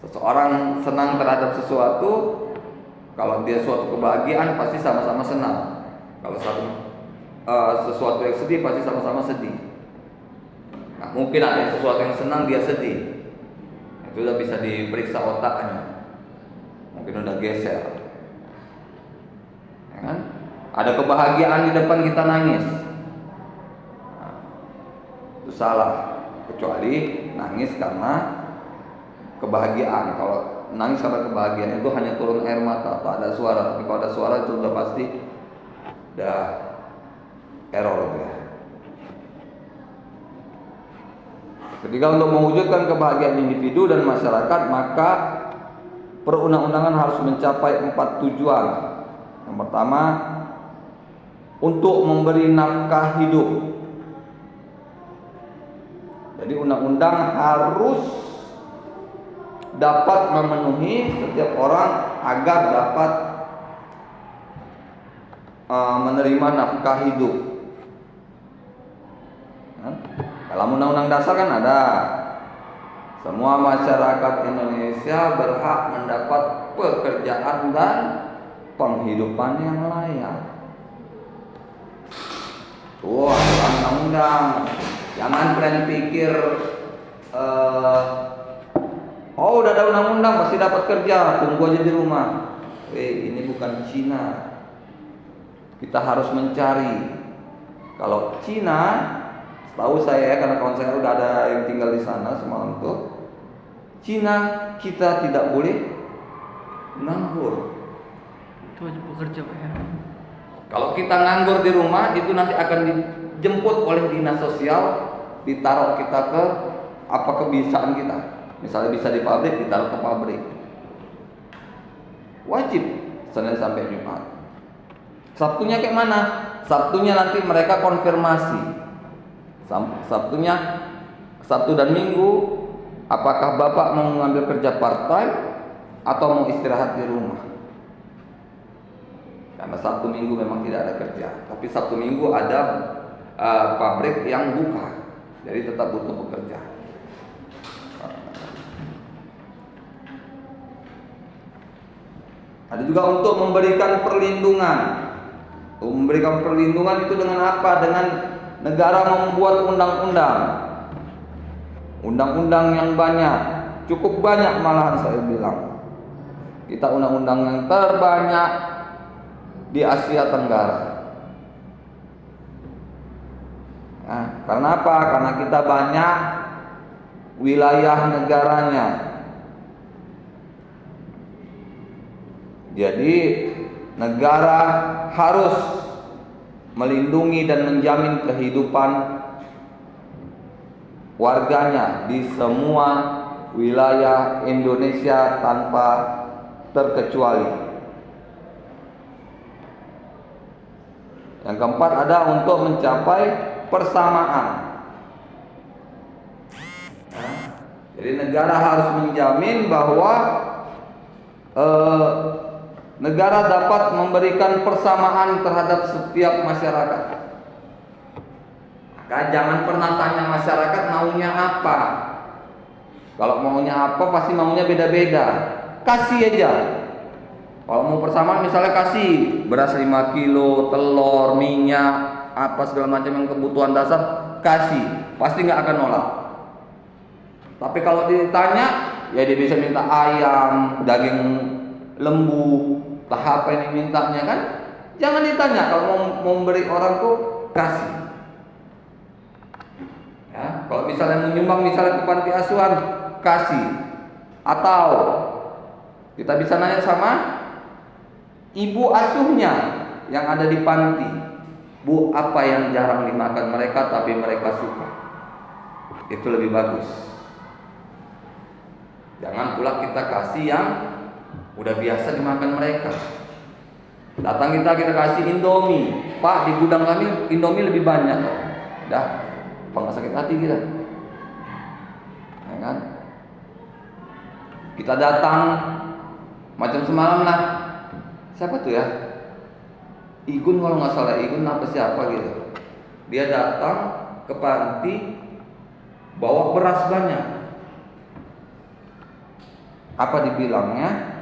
S1: Seseorang senang terhadap sesuatu, kalau dia suatu kebahagiaan pasti sama-sama senang. Kalau sesuatu yang sedih pasti sama-sama sedih. Nah, mungkin ada sesuatu yang senang dia sedih. Itu udah bisa diperiksa otaknya. Mungkin udah geser. Ya kan? Ada kebahagiaan di depan kita nangis. Nah, itu salah. Kecuali nangis karena kebahagiaan. Kalau nangis karena kebahagiaan itu hanya turun air mata atau ada suara. Tapi kalau ada suara itu udah pasti udah error ya. Ketika untuk mewujudkan kebahagiaan individu dan masyarakat, maka perundang-undangan harus mencapai 4 tujuan. Yang pertama, untuk memberi nafkah hidup. Jadi undang-undang harus dapat memenuhi setiap orang agar dapat menerima nafkah hidup. Dalam undang-undang dasar kan ada, semua masyarakat Indonesia berhak mendapat pekerjaan dan penghidupan yang layak. Tuh, undang-undang. Jangan kalian pikir oh udah ada undang-undang pasti dapat kerja, tunggu aja di rumah. Ini bukan Cina. Kita harus mencari. Kalau Cina, tahu saya karena kawan saya udah ada yang tinggal di sana semalam tuh. Cina kita tidak boleh nganggur.
S2: Itu wajib bekerja Pak ya.
S1: Kalau kita nganggur di rumah itu nanti akan dijemput oleh dinas sosial, ditaruh kita ke apa kebiasaan kita. Misalnya bisa di pabrik, ditaruh ke pabrik. Wajib Senin sampai Jumat. Sabtunya kayak mana? Sabtunya nanti mereka konfirmasi. Sabtunya, Sabtu dan Minggu, apakah Bapak mau mengambil kerja part time atau mau istirahat di rumah? Karena Sabtu Minggu memang tidak ada kerja, tapi Sabtu Minggu ada pabrik yang buka, jadi tetap butuh pekerja. Ada juga untuk memberikan perlindungan. Memberikan perlindungan itu dengan apa? Dengan negara membuat undang-undang. Undang-undang yang banyak, cukup banyak malahan saya bilang. Kita undang-undang yang terbanyak di Asia Tenggara. Nah, karena apa? Karena kita banyak wilayah negaranya. Jadi negara harus melindungi dan menjamin kehidupan warganya di semua wilayah Indonesia tanpa terkecuali. Yang keempat ada untuk mencapai persamaan. Jadi negara harus menjamin bahwa negara dapat memberikan persamaan terhadap setiap masyarakat. Maka jangan pernah tanya masyarakat maunya apa. Kalau maunya apa pasti maunya beda-beda. Kasih aja. Kalau mau persamaan misalnya kasih beras 5 kilo, telur, minyak, apa segala macam yang kebutuhan dasar, kasih. Pasti nggak akan nolak. Tapi kalau ditanya, ya dia bisa minta ayam, daging lembu, tahap apa yang mintanya kan? Jangan ditanya, kalau mau memberi orang tuh kasih. Ya, kalau misalnya menyumbang misalnya ke panti asuhan, kasih. Atau kita bisa nanya sama ibu asuhnya yang ada di panti, Bu, apa yang jarang dimakan mereka tapi mereka suka? Itu lebih bagus. Jangan pula kita kasih yang udah biasa dimakan mereka. Datang kita kasih Indomie, Pak, di gudang kami Indomie lebih banyak. Dah, apa nggak sakit hati kita? Ya kan? Kita datang macam semalam lah. Siapa tuh ya? Igun kalau nggak salah, Igun apa siapa gitu. Dia datang ke panti bawa beras banyak. Apa dibilangnya?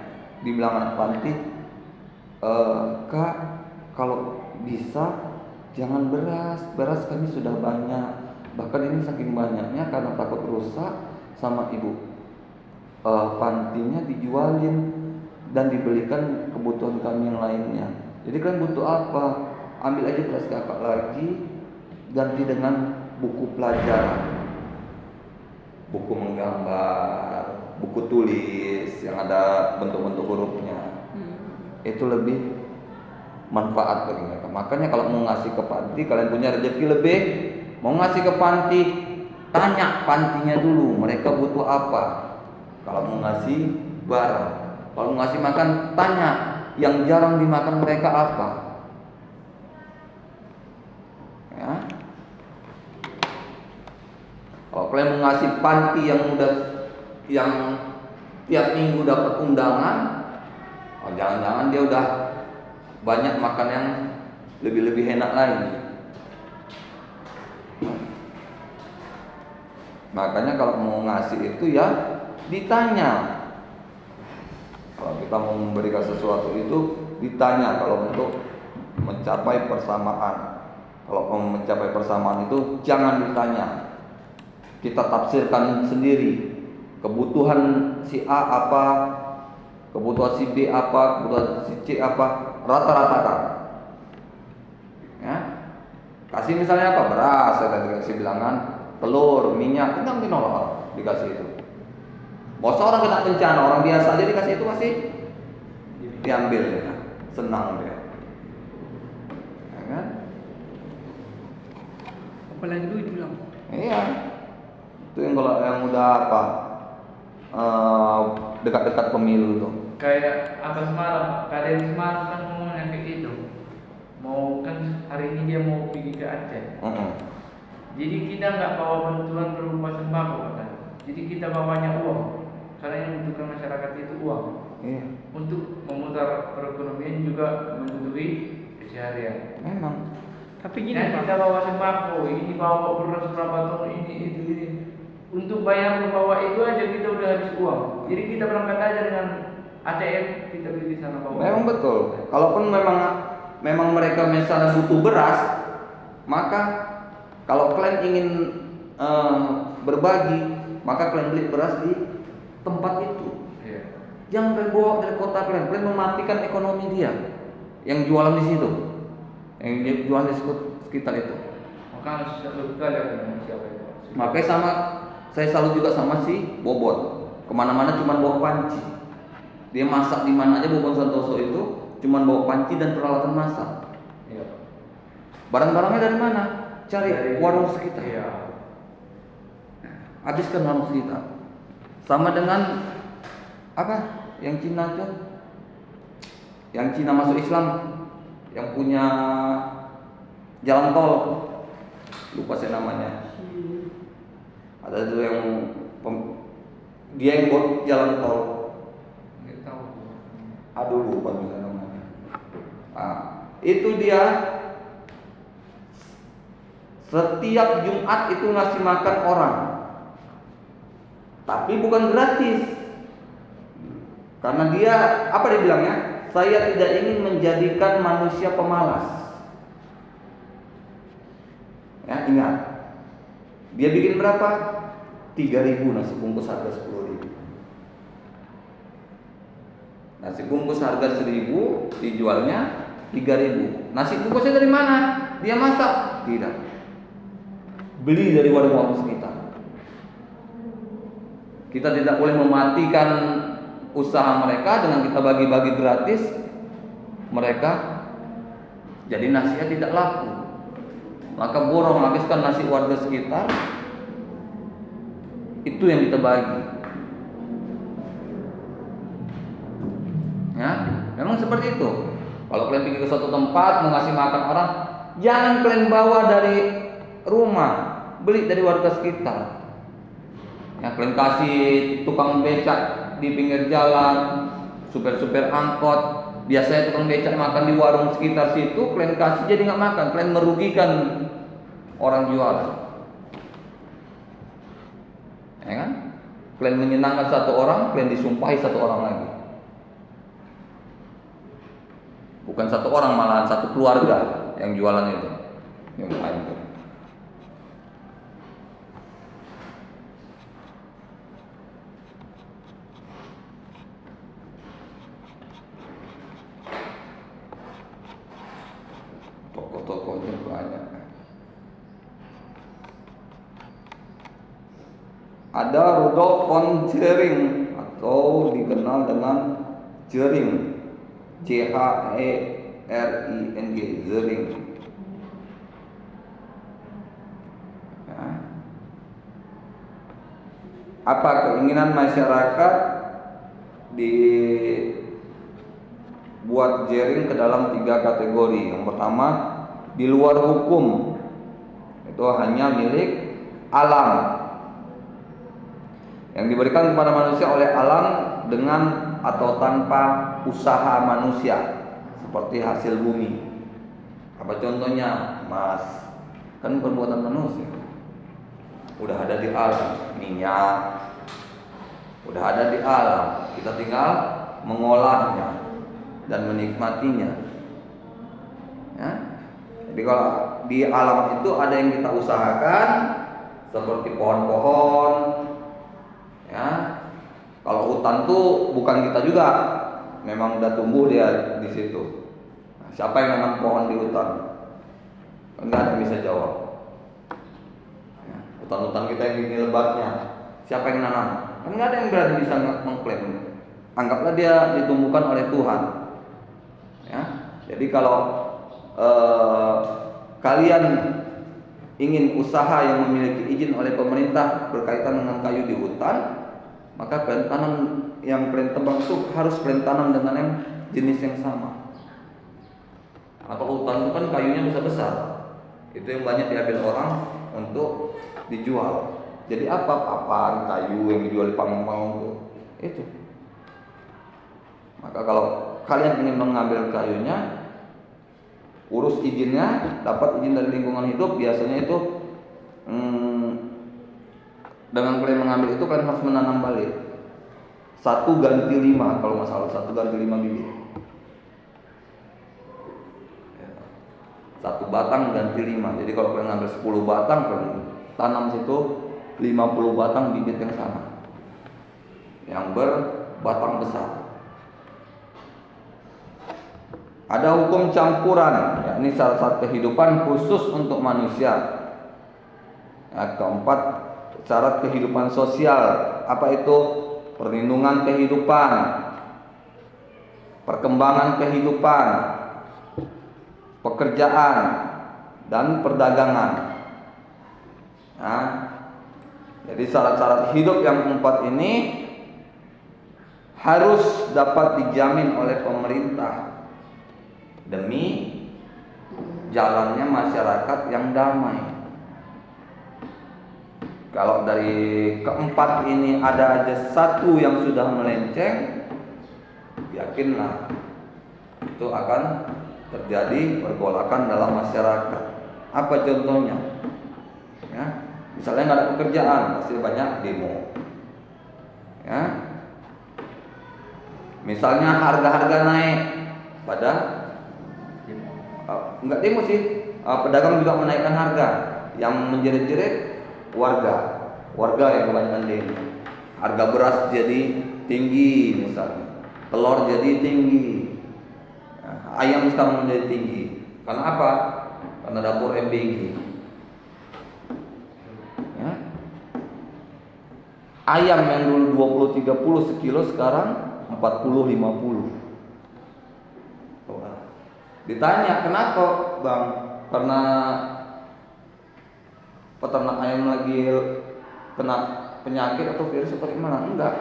S1: Dibilang anak panti, Kak, kalau bisa jangan beras kami sudah banyak. Bahkan ini saking banyaknya karena takut rusak sama ibu. Pantinya dijualin dan dibelikan kebutuhan kami yang lainnya. Jadi kalian butuh apa? Ambil aja beras kakak lagi, ganti dengan buku pelajaran, buku menggambar, buku tulis yang ada bentuk-bentuk hurufnya. Itu lebih manfaat bagi mereka. Makanya kalau mau ngasih ke panti, kalian punya rezeki lebih, mau ngasih ke panti, tanya pantinya dulu mereka butuh apa. Kalau mau ngasih barang, kalau mau ngasih makan, tanya yang jarang dimakan mereka apa. Ya. Kalau kalian mengasih panti yang tiap minggu dapat undangan, jangan-jangan dia udah banyak makan yang lebih enak lagi. Makanya kalau mau ngasih itu ya ditanya. Kalau kita mau memberikan sesuatu itu ditanya. Kalau untuk mencapai persamaan, kalau mau mencapai persamaan itu jangan ditanya. Kita tafsirkan sendiri. Kebutuhan si A apa, kebutuhan si B apa, kebutuhan si C apa, rata-ratakan. Ya. Kasih misalnya apa? Beras, saya kasih bilangan, telur, minyak, kita mungkin orang dikasih itu. Mau seorang kena bencana, orang biasa aja dikasih itu pasti diambil ya. Senang dia. Ya kan?
S2: Apalagi duit bilang.
S1: Iya. Itu yang kalau yang udah apa? Dekat-dekat pemilu tuh.
S3: Kayak apa semalam, Kader semalam kan ngomongnya kayak gitu. Mau kan hari ini dia mau pergi ke Aceh. Jadi kita nggak bawa bantuan berupa sembako katanya. Jadi kita bawanya uang. Karena yang membutuhkan masyarakat itu uang.
S1: Iya.
S3: Untuk memutar perekonomian juga membutuhi keseharian.
S1: Memang.
S2: Tapi gini
S3: Nah,
S2: Pak,
S3: kita bawa sembako, ini bawa beras berapa ton, ini itu ini. Untuk bayar membawa itu aja kita udah habis uang. Jadi kita berangkat aja dengan ATM, kita beli di sana bawa.
S1: Memang betul. Kalaupun memang mereka misalnya butuh beras, maka kalau kalian ingin berbagi, maka kalian beli beras di tempat itu.
S3: Iya.
S1: Jangan kalian bawa dari kota kalian mematikan ekonomi dia yang jualan di situ, yang jualan di sekitar itu.
S3: Maka selalu kali dengan siapa itu.
S1: Makanya saya selalu juga sama si Bobot. Kemana-mana cuma bawa panci. Dia masak di mana aja Bobot Santoso itu cuma bawa panci dan peralatan masak.
S3: Iya.
S1: Barang-barangnya dari mana? Cari
S3: Dari
S1: warung sekitar.
S3: Iya.
S1: Habiskan warung sekitar. Sama dengan apa? Yang Cina aja. Yang Cina masuk Islam, yang punya jalan tol. Lupa saya namanya. Ada tuh yang dia yang buat jalan tol.
S3: Nggak tahu.
S1: Aduh lupa misalnya namanya. Itu dia setiap Jumat itu ngasih makan orang, tapi bukan gratis. Karena dia apa dia bilangnya? Saya tidak ingin menjadikan manusia pemalas. Ya ingat, dia bikin berapa? 3.000 nasi bungkus harga 10.000. Nasi bungkus harga 1.000 dijualnya 3.000. Nasi bungkusnya dari mana? Dia masak? Tidak. Beli dari warung-warung sekitar. Kita tidak boleh mematikan usaha mereka dengan kita bagi-bagi gratis. Mereka jadi nasinya tidak laku. Maka borong habiskan nasi warga sekitar. Itu yang kita bagi. Ya, memang seperti itu. Kalau kalian pergi ke suatu tempat mau ngasih makan orang, jangan kalian bawa dari rumah, beli dari warga sekitar. Ya, kalian kasih tukang becak di pinggir jalan, supir-supir angkot. Biasanya tukang becak makan di warung sekitar situ, kalian kasih jadi nggak makan, kalian merugikan orang jualan. Ya kan? Kalian menyenangkan satu orang, kalian disumpahi satu orang lagi. Bukan satu orang, malahan satu keluarga yang jualan itu. Yang lain itu. Toko-tokonya banyak. Ada Rudolf von Jering atau dikenal dengan Jering, Jering, Jering. Ya. Apa keinginan masyarakat dibuat Jering ke dalam 3 kategori. Yang pertama, di luar hukum, Itu hanya milik alam, yang diberikan kepada manusia oleh alam dengan atau tanpa usaha manusia, seperti hasil bumi. Apa contohnya? Emas, kan perbuatan manusia. Udah ada di alam. Minyak udah ada di alam, kita tinggal mengolahnya dan menikmatinya, ya. Jadi kalau di alam itu ada yang kita usahakan, seperti pohon-pohon, ya. Kalau hutan tuh bukan kita juga, memang udah tumbuh dia di situ. Nah, siapa yang nanam pohon di hutan? Enggak ada yang bisa jawab. Ya, hutan-hutan kita yang gini lebatnya, siapa yang nanam? Kan enggak ada yang berani bisa mengklaim. Anggaplah dia ditumbuhkan oleh Tuhan. Ya, jadi kalau kalian ingin usaha yang memiliki izin oleh pemerintah berkaitan dengan kayu di hutan, maka kalian tanam yang kalian tebang itu harus kalian tanam dengan yang jenis yang sama. Atau hutan itu kan kayunya besar-besar, itu yang banyak diambil orang untuk dijual. Jadi apa papan kayu yang dijual di panggung-panggung itu. Maka kalau kalian ingin mengambil kayunya, urus izinnya, dapat izin dari lingkungan hidup. Biasanya itu dengan kalian mengambil itu, kalian harus menanam balik 1 ganti 5 kalau nggak salah, 1 ganti 5 bibit. 1 batang ganti 5. Jadi kalau kalian ngambil 10 batang, kalian tanam situ 50 batang bibit yang sama, yang berbatang besar. Ada hukum campuran, yakni syarat-syarat kehidupan khusus untuk manusia. Yang keempat, syarat kehidupan sosial. Apa itu? Perlindungan kehidupan, perkembangan kehidupan, pekerjaan, dan perdagangan. Nah, jadi syarat-syarat hidup yang 4 ini harus dapat dijamin oleh pemerintah demi jalannya masyarakat yang damai. Kalau dari keempat ini ada aja satu yang sudah melenceng, yakinlah itu akan terjadi pergolakan dalam masyarakat. Apa contohnya? Ya, misalnya nggak ada pekerjaan, pasti banyak demo. Ya, misalnya harga-harga naik, pada nggak demo sih, pedagang juga menaikkan harga, yang menjerit-jerit warga yang kebanyakan demo. Harga beras jadi tinggi, misalnya telur jadi tinggi, ayam sekarang menjadi tinggi. Karena apa? Karena dapur MBG. Ya. Ayam yang dulu 20-30 sekilo sekarang 40-50. Ditanya kenapa bang? Karena peternak ayam lagi kena penyakit atau virus seperti mana? Enggak.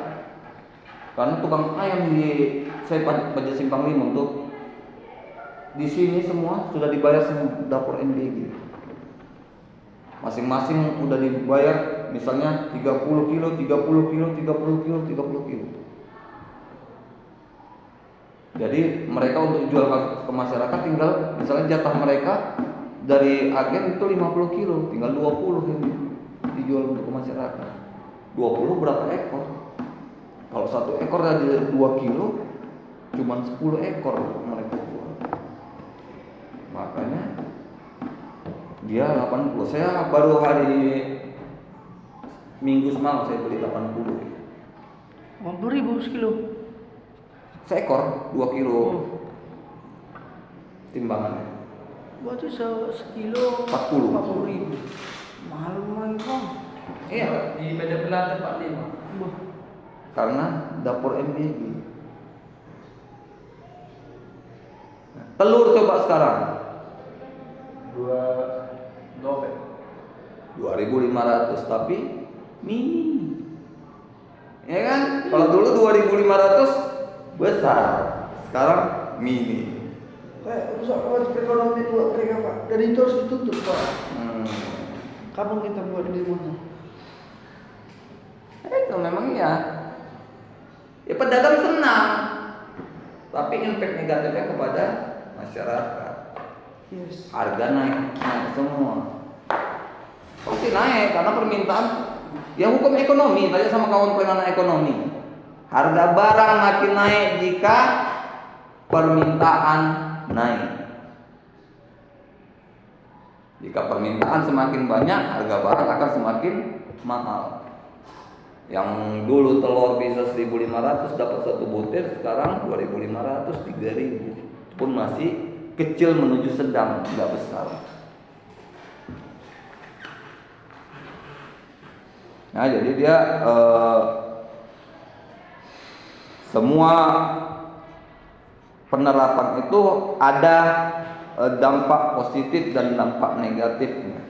S1: Karena tukang ayam di saya Baja Simpang 5 untuk di sini semua sudah dibayar semua dapur MBG. Masing-masing udah dibayar, misalnya 30 kilo, 30 kilo, 30 kilo, 30 kilo. Jadi mereka untuk jual ke masyarakat tinggal misalnya jatah mereka dari agen itu 50 kilo, tinggal 20 yang dijual untuk ke masyarakat. 20 berapa ekor? Kalau 1 ekor dari 2 kilo, cuma 10 ekor mereka jual. Makanya dia 80. Saya baru hari Minggu semalam saya beli 80.
S2: 80.000 sekilo.
S1: Seekor 2 kilo timbangannya.
S2: Berarti sekilo 40.000. Mahal lagi bang.
S1: Iya.
S3: Di Beda Belanda 45.
S1: Karena dapur MBG. Telur coba sekarang 2.500 tapi mini. Ya kan? Kalau dulu 2.500 besar, sekarang mini.
S2: Kayak rusak banget ekonomi buat mereka pak. Dan itu harus ditutup pak. Kapan kita buat demo?
S1: Itu memang iya. Ya pedagang senang, tapi impact negatifnya kepada masyarakat.
S2: Yes.
S1: Harga naik semua. Pasti naik karena permintaan. Ya hukum ekonomi, tanya sama kawan pengamat ekonomi. Harga barang makin naik jika permintaan naik. Jika permintaan semakin banyak, harga barang akan semakin mahal. Yang dulu telur bisa 1.500 dapat satu butir, sekarang 2.500, 3.000. Itu pun masih kecil menuju sedang, nggak besar. Nah, jadi dia semua penerapan itu ada dampak positif dan dampak negatifnya.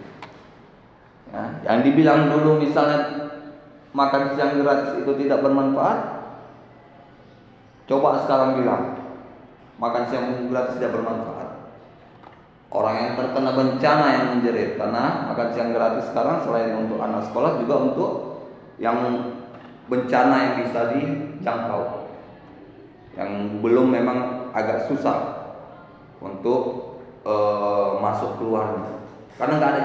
S1: Ya, yang dibilang dulu misalnya makan siang gratis itu tidak bermanfaat. Coba sekarang bilang makan siang gratis tidak bermanfaat. Orang yang terkena bencana yang menjerit karena makan siang gratis sekarang selain untuk anak sekolah juga untuk yang bencana yang bisa dijangkau, yang belum memang agak susah untuk masuk keluarnya karena nggak ada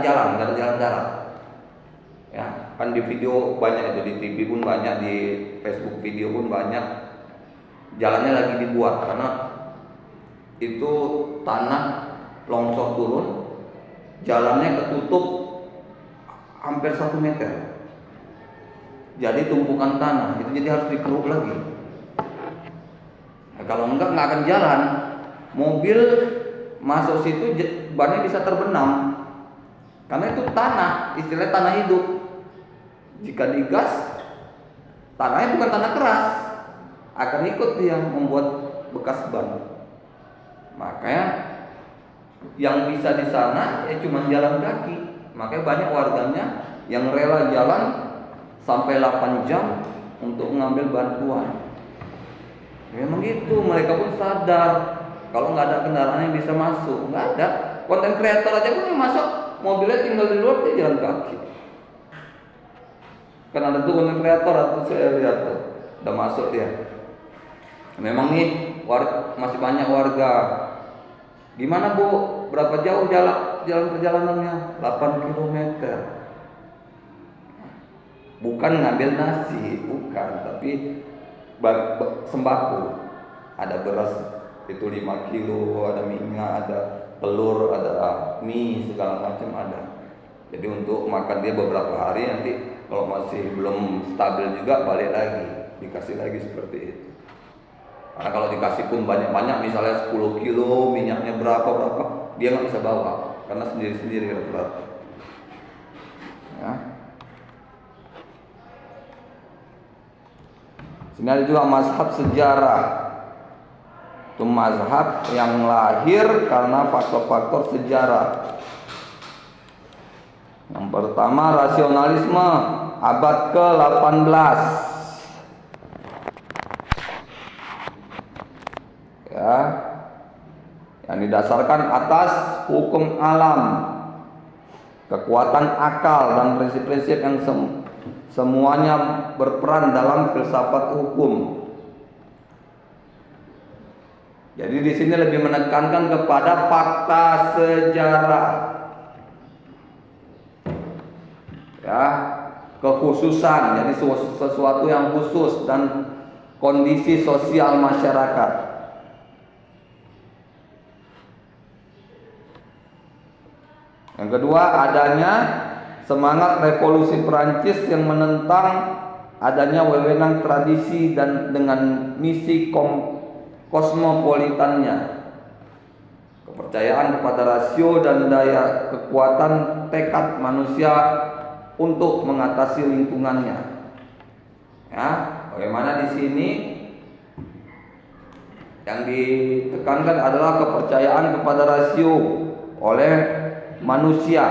S1: jalan darat. Ya, kan di video banyak itu, di TV pun banyak, di Facebook video pun banyak. Jalannya lagi dibuat karena itu tanah longsor turun, jalannya ketutup hampir 1 meter. Jadi tumpukan tanah itu jadi harus dikeruk lagi. Nah, kalau enggak akan jalan. Mobil masuk situ bannya bisa terbenam. Karena itu tanah, istilah tanah hidup. Jika digas, tanahnya bukan tanah keras, akan ikut dia membuat bekas ban. Makanya yang bisa di sana ya cuma jalan kaki. Makanya banyak warganya yang rela jalan sampai 8 jam untuk mengambil bantuan. Memang gitu, mereka pun sadar kalau nggak ada kendaraan yang bisa masuk, nggak ada. Konten kreator aja pun yang masuk mobilnya tinggal di luar, dia jalan kaki. Kan ada tuh konten kreator, atau saya lihat tuh udah masuk dia. Memang nih masih banyak warga. Gimana Bu? Berapa jauh jalan perjalanannya? 8 km. Bukan ngambil nasi, bukan, tapi sembako. Ada beras itu 5 kilo, ada minyak, ada telur, ada mie, segala macam ada. Jadi untuk makan dia beberapa hari, nanti kalau masih belum stabil juga balik lagi, dikasih lagi seperti itu. Karena kalau dikasih pun banyak-banyak, misalnya 10 kilo, minyaknya berapa, dia nggak bisa bawa, karena sendiri-sendiri rata-rata. Ya. Sini ada juga mazhab sejarah. Itu mazhab yang lahir karena faktor-faktor sejarah. Yang pertama, rasionalisme abad ke-18. Ya, yang didasarkan atas hukum alam, kekuatan akal dan prinsip-prinsip yang semuanya berperan dalam filsafat hukum. Jadi di sini lebih menekankan kepada fakta sejarah, ya, kekhususan, jadi sesuatu yang khusus dan kondisi sosial masyarakat. Yang kedua, adanya semangat revolusi Perancis yang menentang adanya wewenang tradisi dan dengan misi kosmopolitannya, kepercayaan kepada rasio dan daya kekuatan tekad manusia untuk mengatasi lingkungannya. Ya, bagaimana di sini yang ditekankan adalah kepercayaan kepada rasio oleh manusia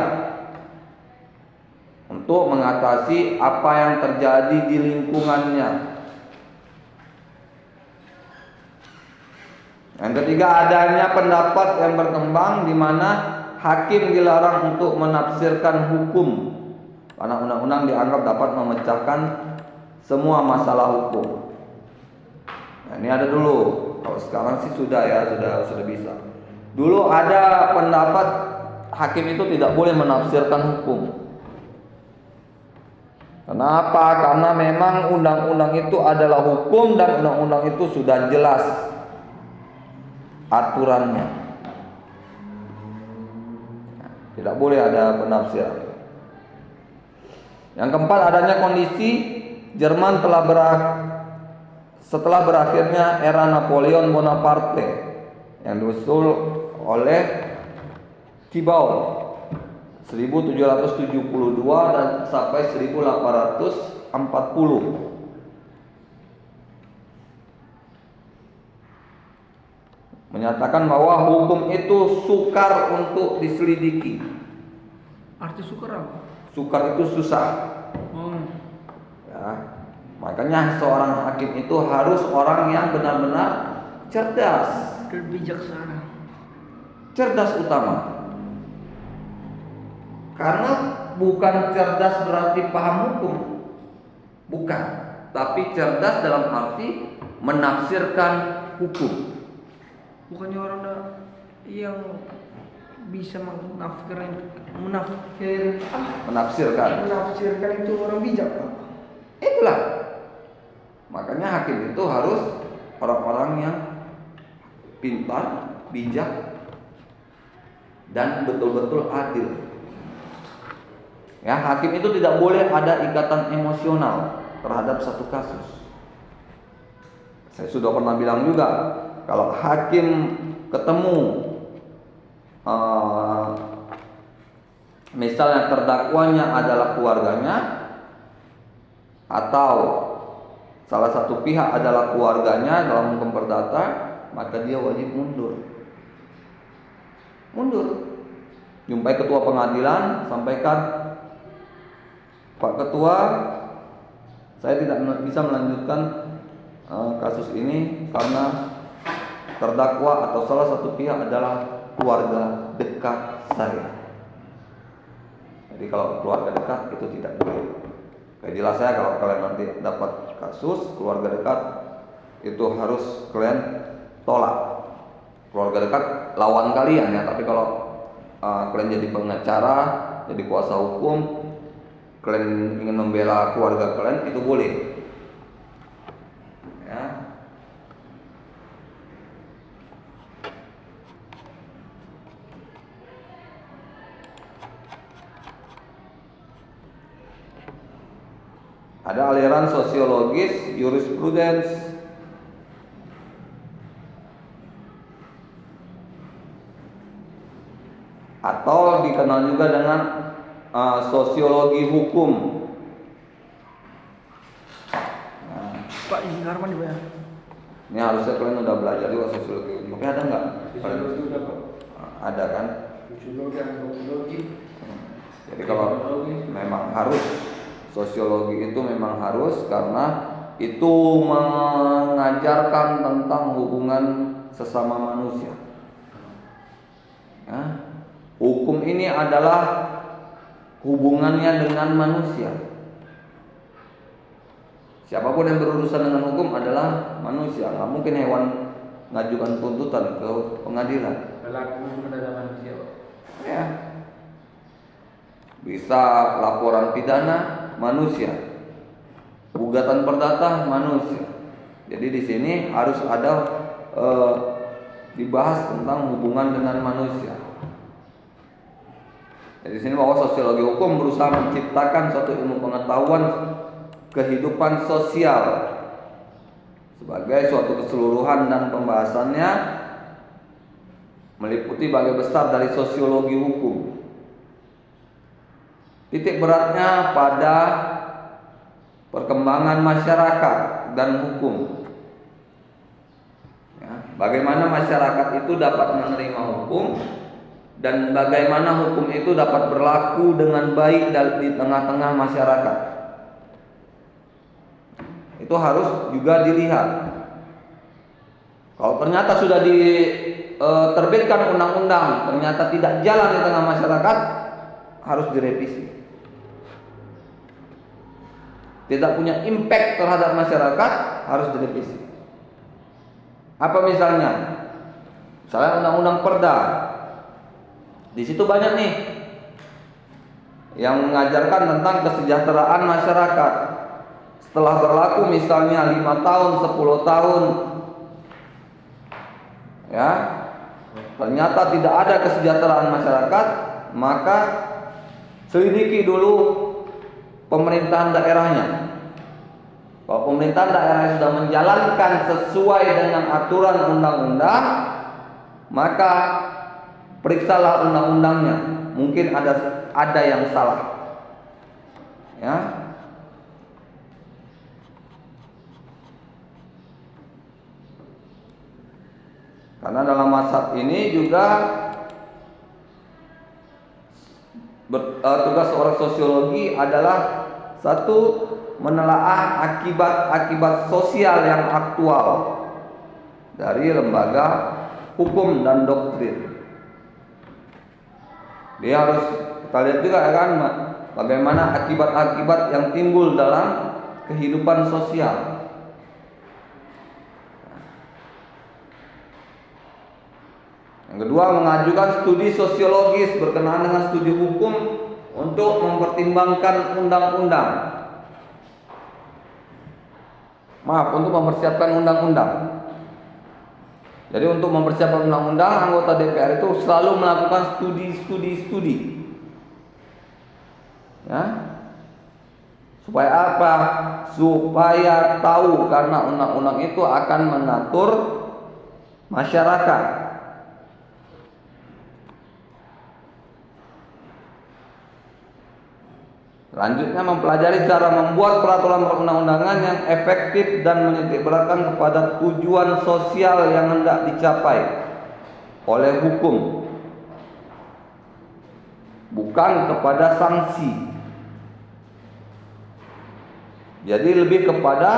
S1: untuk mengatasi apa yang terjadi di lingkungannya. Yang ketiga, adanya pendapat yang berkembang di mana hakim dilarang untuk menafsirkan hukum Karena undang-undang dianggap dapat memecahkan semua masalah hukum. Nah, ini ada dulu. Kalau sekarang sih sudah ya, sudah bisa. Dulu ada pendapat hakim itu tidak boleh menafsirkan hukum. Kenapa? Karena memang undang-undang itu adalah hukum dan undang-undang itu sudah jelas aturannya. Tidak boleh ada penafsiran. Yang keempat, adanya kondisi Jerman setelah berakhirnya era Napoleon Bonaparte yang diusul oleh Thibaut 1772 dan sampai 1840. Menyatakan bahwa hukum itu sukar untuk diselidiki.
S2: Arti sukar apa?
S1: Sukar itu susah. Ya, makanya seorang hakim itu harus orang yang benar-benar cerdas
S2: Dan bijaksana.
S1: Cerdas utama. Karena bukan cerdas berarti paham hukum, bukan. Tapi cerdas dalam arti menafsirkan hukum.
S2: Bukannya orang yang bisa menafsirkan itu orang bijak, Pak.
S1: Itulah. Makanya hakim itu harus orang-orang yang pintar, bijak, dan betul-betul adil. Ya, hakim itu tidak boleh ada ikatan emosional terhadap satu kasus. Saya sudah pernah bilang juga, kalau hakim ketemu misalnya terdakwanya adalah keluarganya atau salah satu pihak adalah keluarganya dalam hukum perdata, maka dia wajib mundur. Jumpai ketua pengadilan, sampaikan, Pak Ketua, saya tidak bisa melanjutkan kasus ini karena terdakwa atau salah satu pihak adalah keluarga dekat saya. Jadi kalau keluarga dekat itu tidak boleh. Kayak jelas saya, kalau kalian nanti dapat kasus keluarga dekat, itu harus kalian tolak. Keluarga dekat lawan kalian ya, tapi kalau kalian jadi pengacara, jadi kuasa hukum, kalian ingin membela keluarga kalian, itu boleh. Ya. Ada aliran sosiologis, jurisprudens, atau dikenal juga dengan sosiologi hukum. Nah,
S2: Pak, ini Arman di Pak.
S1: ini harusnya kalian udah belajar juga sosiologi hukum. Tapi ada nggak?
S4: Sosiologi udah kok.
S1: Ada kan?
S4: Sosiologi dan sosiologi.
S1: Jadi kalau memang harus, sosiologi itu memang harus, karena itu mengajarkan tentang hubungan sesama manusia. Ya. Hukum ini adalah hubungannya dengan manusia. Siapapun yang berurusan dengan hukum adalah manusia. Nggak mungkin hewan ngajukan tuntutan ke pengadilan.
S3: Pelaku adalah manusia.
S1: Ya. Bisa laporan pidana, manusia. Gugatan perdata, manusia. Jadi di sini harus ada dibahas tentang hubungan dengan manusia. Jadi di sini bahwa sosiologi hukum berusaha menciptakan suatu ilmu pengetahuan kehidupan sosial sebagai suatu keseluruhan, dan pembahasannya meliputi bagian besar dari sosiologi hukum. Titik beratnya pada perkembangan masyarakat dan hukum. Ya, bagaimana masyarakat itu dapat menerima hukum, dan bagaimana hukum itu dapat berlaku dengan baik di tengah-tengah masyarakat. Itu harus juga dilihat. Kalau ternyata sudah diterbitkan undang-undang, ternyata tidak jalan di tengah masyarakat, harus direvisi. tidak punya impact terhadap masyarakat, harus direvisi. Apa misalnya? Misalnya undang-undang Perda. Di situ banyak nih yang mengajarkan tentang kesejahteraan masyarakat. Setelah berlaku misalnya 5 tahun, 10 tahun, ya, ternyata tidak ada kesejahteraan masyarakat, maka selidiki dulu pemerintahan daerahnya. Kalau pemerintahan daerah sudah menjalankan sesuai dengan aturan undang-undang, maka periksalah undang-undangnya. Mungkin ada yang salah. Ya. Karena dalam mazhab ini juga tugas seorang sosiologi adalah satu, menelaah akibat-akibat sosial yang aktual dari lembaga hukum dan doktrin. Dia harus, kita lihat juga ya kan, bagaimana akibat-akibat yang timbul dalam kehidupan sosial. Yang kedua, mengajukan studi sosiologis berkenaan dengan studi hukum untuk mempertimbangkan undang-undang. Untuk mempersiapkan undang-undang. Jadi untuk mempersiapkan undang-undang, anggota DPR itu selalu melakukan studi. Ya. Supaya apa? Supaya tahu, karena undang-undang itu akan mengatur masyarakat. Selanjutnya, mempelajari cara membuat peraturan perundang-undangan yang efektif dan menitikberatkan kepada tujuan sosial yang hendak dicapai oleh hukum, bukan kepada sanksi. Jadi lebih kepada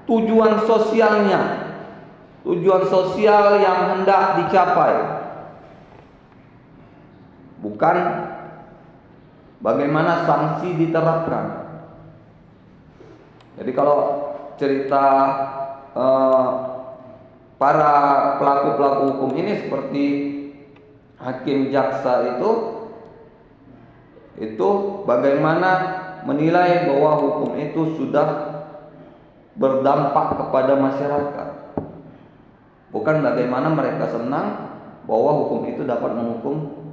S1: tujuan sosialnya, tujuan sosial yang hendak dicapai, bukan bagaimana sanksi diterapkan. Jadi kalau cerita para pelaku-pelaku hukum ini seperti hakim jaksa itu bagaimana menilai bahwa hukum itu sudah berdampak kepada masyarakat, bukan bagaimana mereka senang bahwa hukum itu dapat menghukum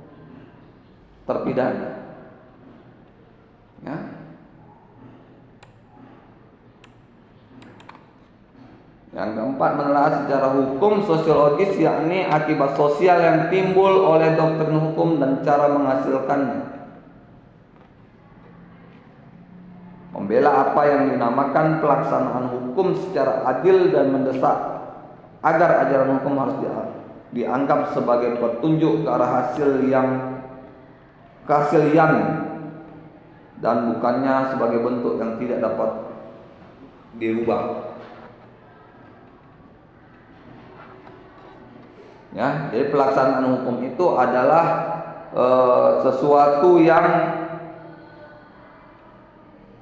S1: terpidana. Ya. Yang keempat, menelaah secara hukum sosiologis, yakni akibat sosial yang timbul oleh doktrin hukum dan cara menghasilkannya. Membela apa yang dinamakan pelaksanaan hukum secara adil dan mendesak agar ajaran hukum harus dianggap sebagai petunjuk ke arah keaslian dan bukannya sebagai bentuk yang tidak dapat dirubah. Ya, jadi pelaksanaan hukum itu adalah sesuatu yang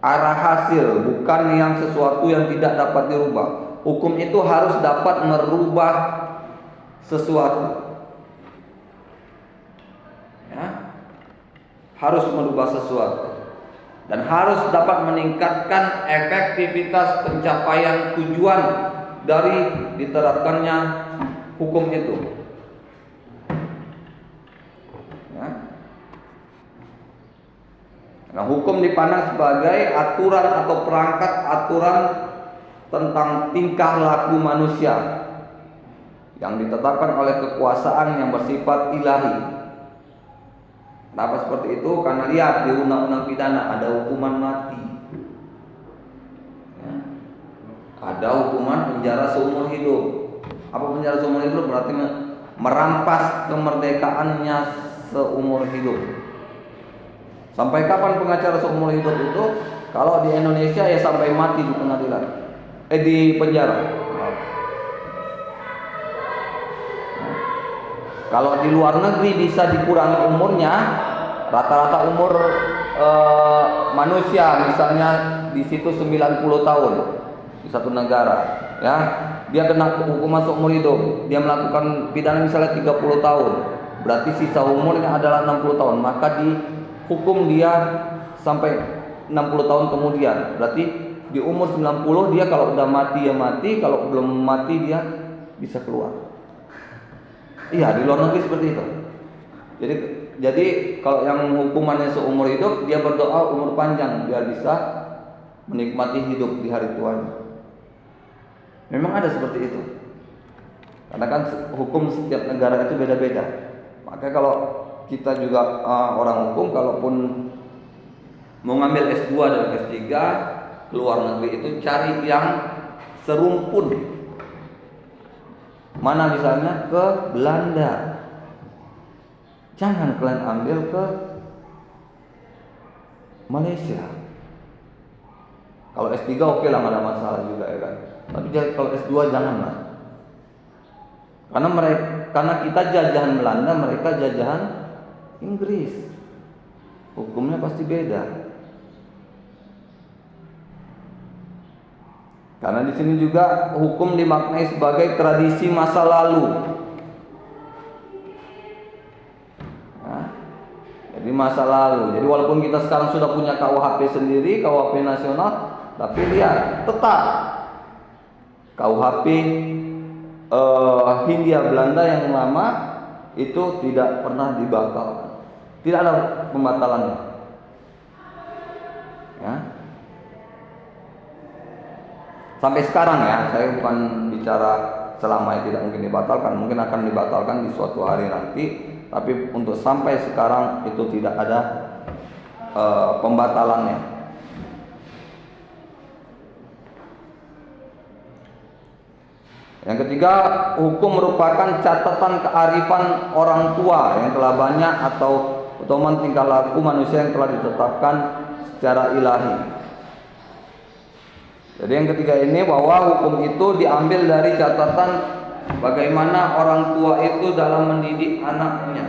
S1: arah hasil, bukan yang sesuatu yang tidak dapat dirubah. Hukum itu harus dapat merubah sesuatu. Ya, harus merubah sesuatu. Dan harus dapat meningkatkan efektivitas pencapaian tujuan dari diterapkannya hukum itu. Ya. Nah, hukum dipandang sebagai aturan atau perangkat aturan tentang tingkah laku manusia yang ditetapkan oleh kekuasaan yang bersifat ilahi. Kenapa seperti itu? Karena lihat di undang-undang pidana ada hukuman mati, ya. Ada hukuman penjara seumur hidup. Apa penjara seumur hidup? Berarti merampas kemerdekaannya seumur hidup. Sampai kapan pengacara seumur hidup itu? Kalau di Indonesia ya sampai mati di pengadilan, di penjara. Kalau di luar negeri bisa dikurangi umurnya, rata-rata umur manusia misalnya di situ 90 tahun di satu negara, ya. Dia kena hukuman seumur hidup. Dia melakukan pidana misalnya 30 tahun. Berarti sisa umurnya adalah 60 tahun, maka dihukum dia sampai 60 tahun kemudian. Berarti di umur 90 dia kalau udah mati ya mati, kalau belum mati dia bisa keluar. Iya, di luar negeri seperti itu. Jadi kalau yang hukumannya seumur hidup, dia berdoa umur panjang biar bisa menikmati hidup di hari tuanya. Memang ada seperti itu. Karena kan hukum setiap negara itu beda-beda. Maka kalau kita juga orang hukum, kalaupun mau ngambil S2 dan S3 keluar negeri itu cari yang serumpun. Mana misalnya ke Belanda. Jangan kalian ambil ke Malaysia. Kalau S3 oke lah, nggak ada masalah juga ya kan. Tapi kalau S2 janganlah. Karena kita jajahan Belanda, mereka jajahan Inggris. Hukumnya pasti beda. Karena di sini juga hukum dimaknai sebagai tradisi masa lalu. Nah, jadi masa lalu. Jadi walaupun kita sekarang sudah punya KUHP sendiri, KUHP nasional, tapi lihat tetap KUHP Hindia Belanda yang lama itu tidak pernah dibatalkan. Tidak ada pembatalannya. Ya. Sampai sekarang ya, saya bukan bicara selama tidak mungkin dibatalkan, mungkin akan dibatalkan di suatu hari nanti, tapi untuk sampai sekarang itu tidak ada pembatalannya. Yang ketiga, hukum merupakan catatan kearifan orang tua yang telah banyak atau pedoman tingkah laku manusia yang telah ditetapkan secara ilahi. Jadi yang ketiga ini bahwa hukum itu diambil dari catatan bagaimana orang tua itu dalam mendidik anaknya.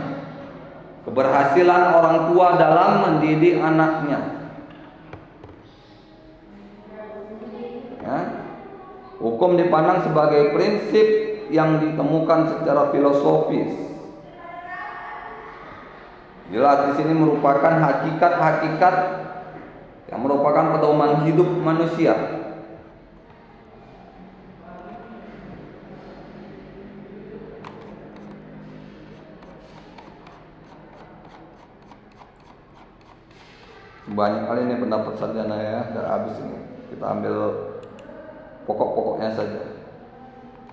S1: Keberhasilan orang tua dalam mendidik anaknya. Ya. Hukum dipandang sebagai prinsip yang ditemukan secara filosofis. Jelas di sini merupakan hakikat-hakikat yang merupakan pedoman hidup manusia. Banyak kali ini pendapat sarjana ya, nggak habis ini. Kita ambil pokok-pokoknya saja.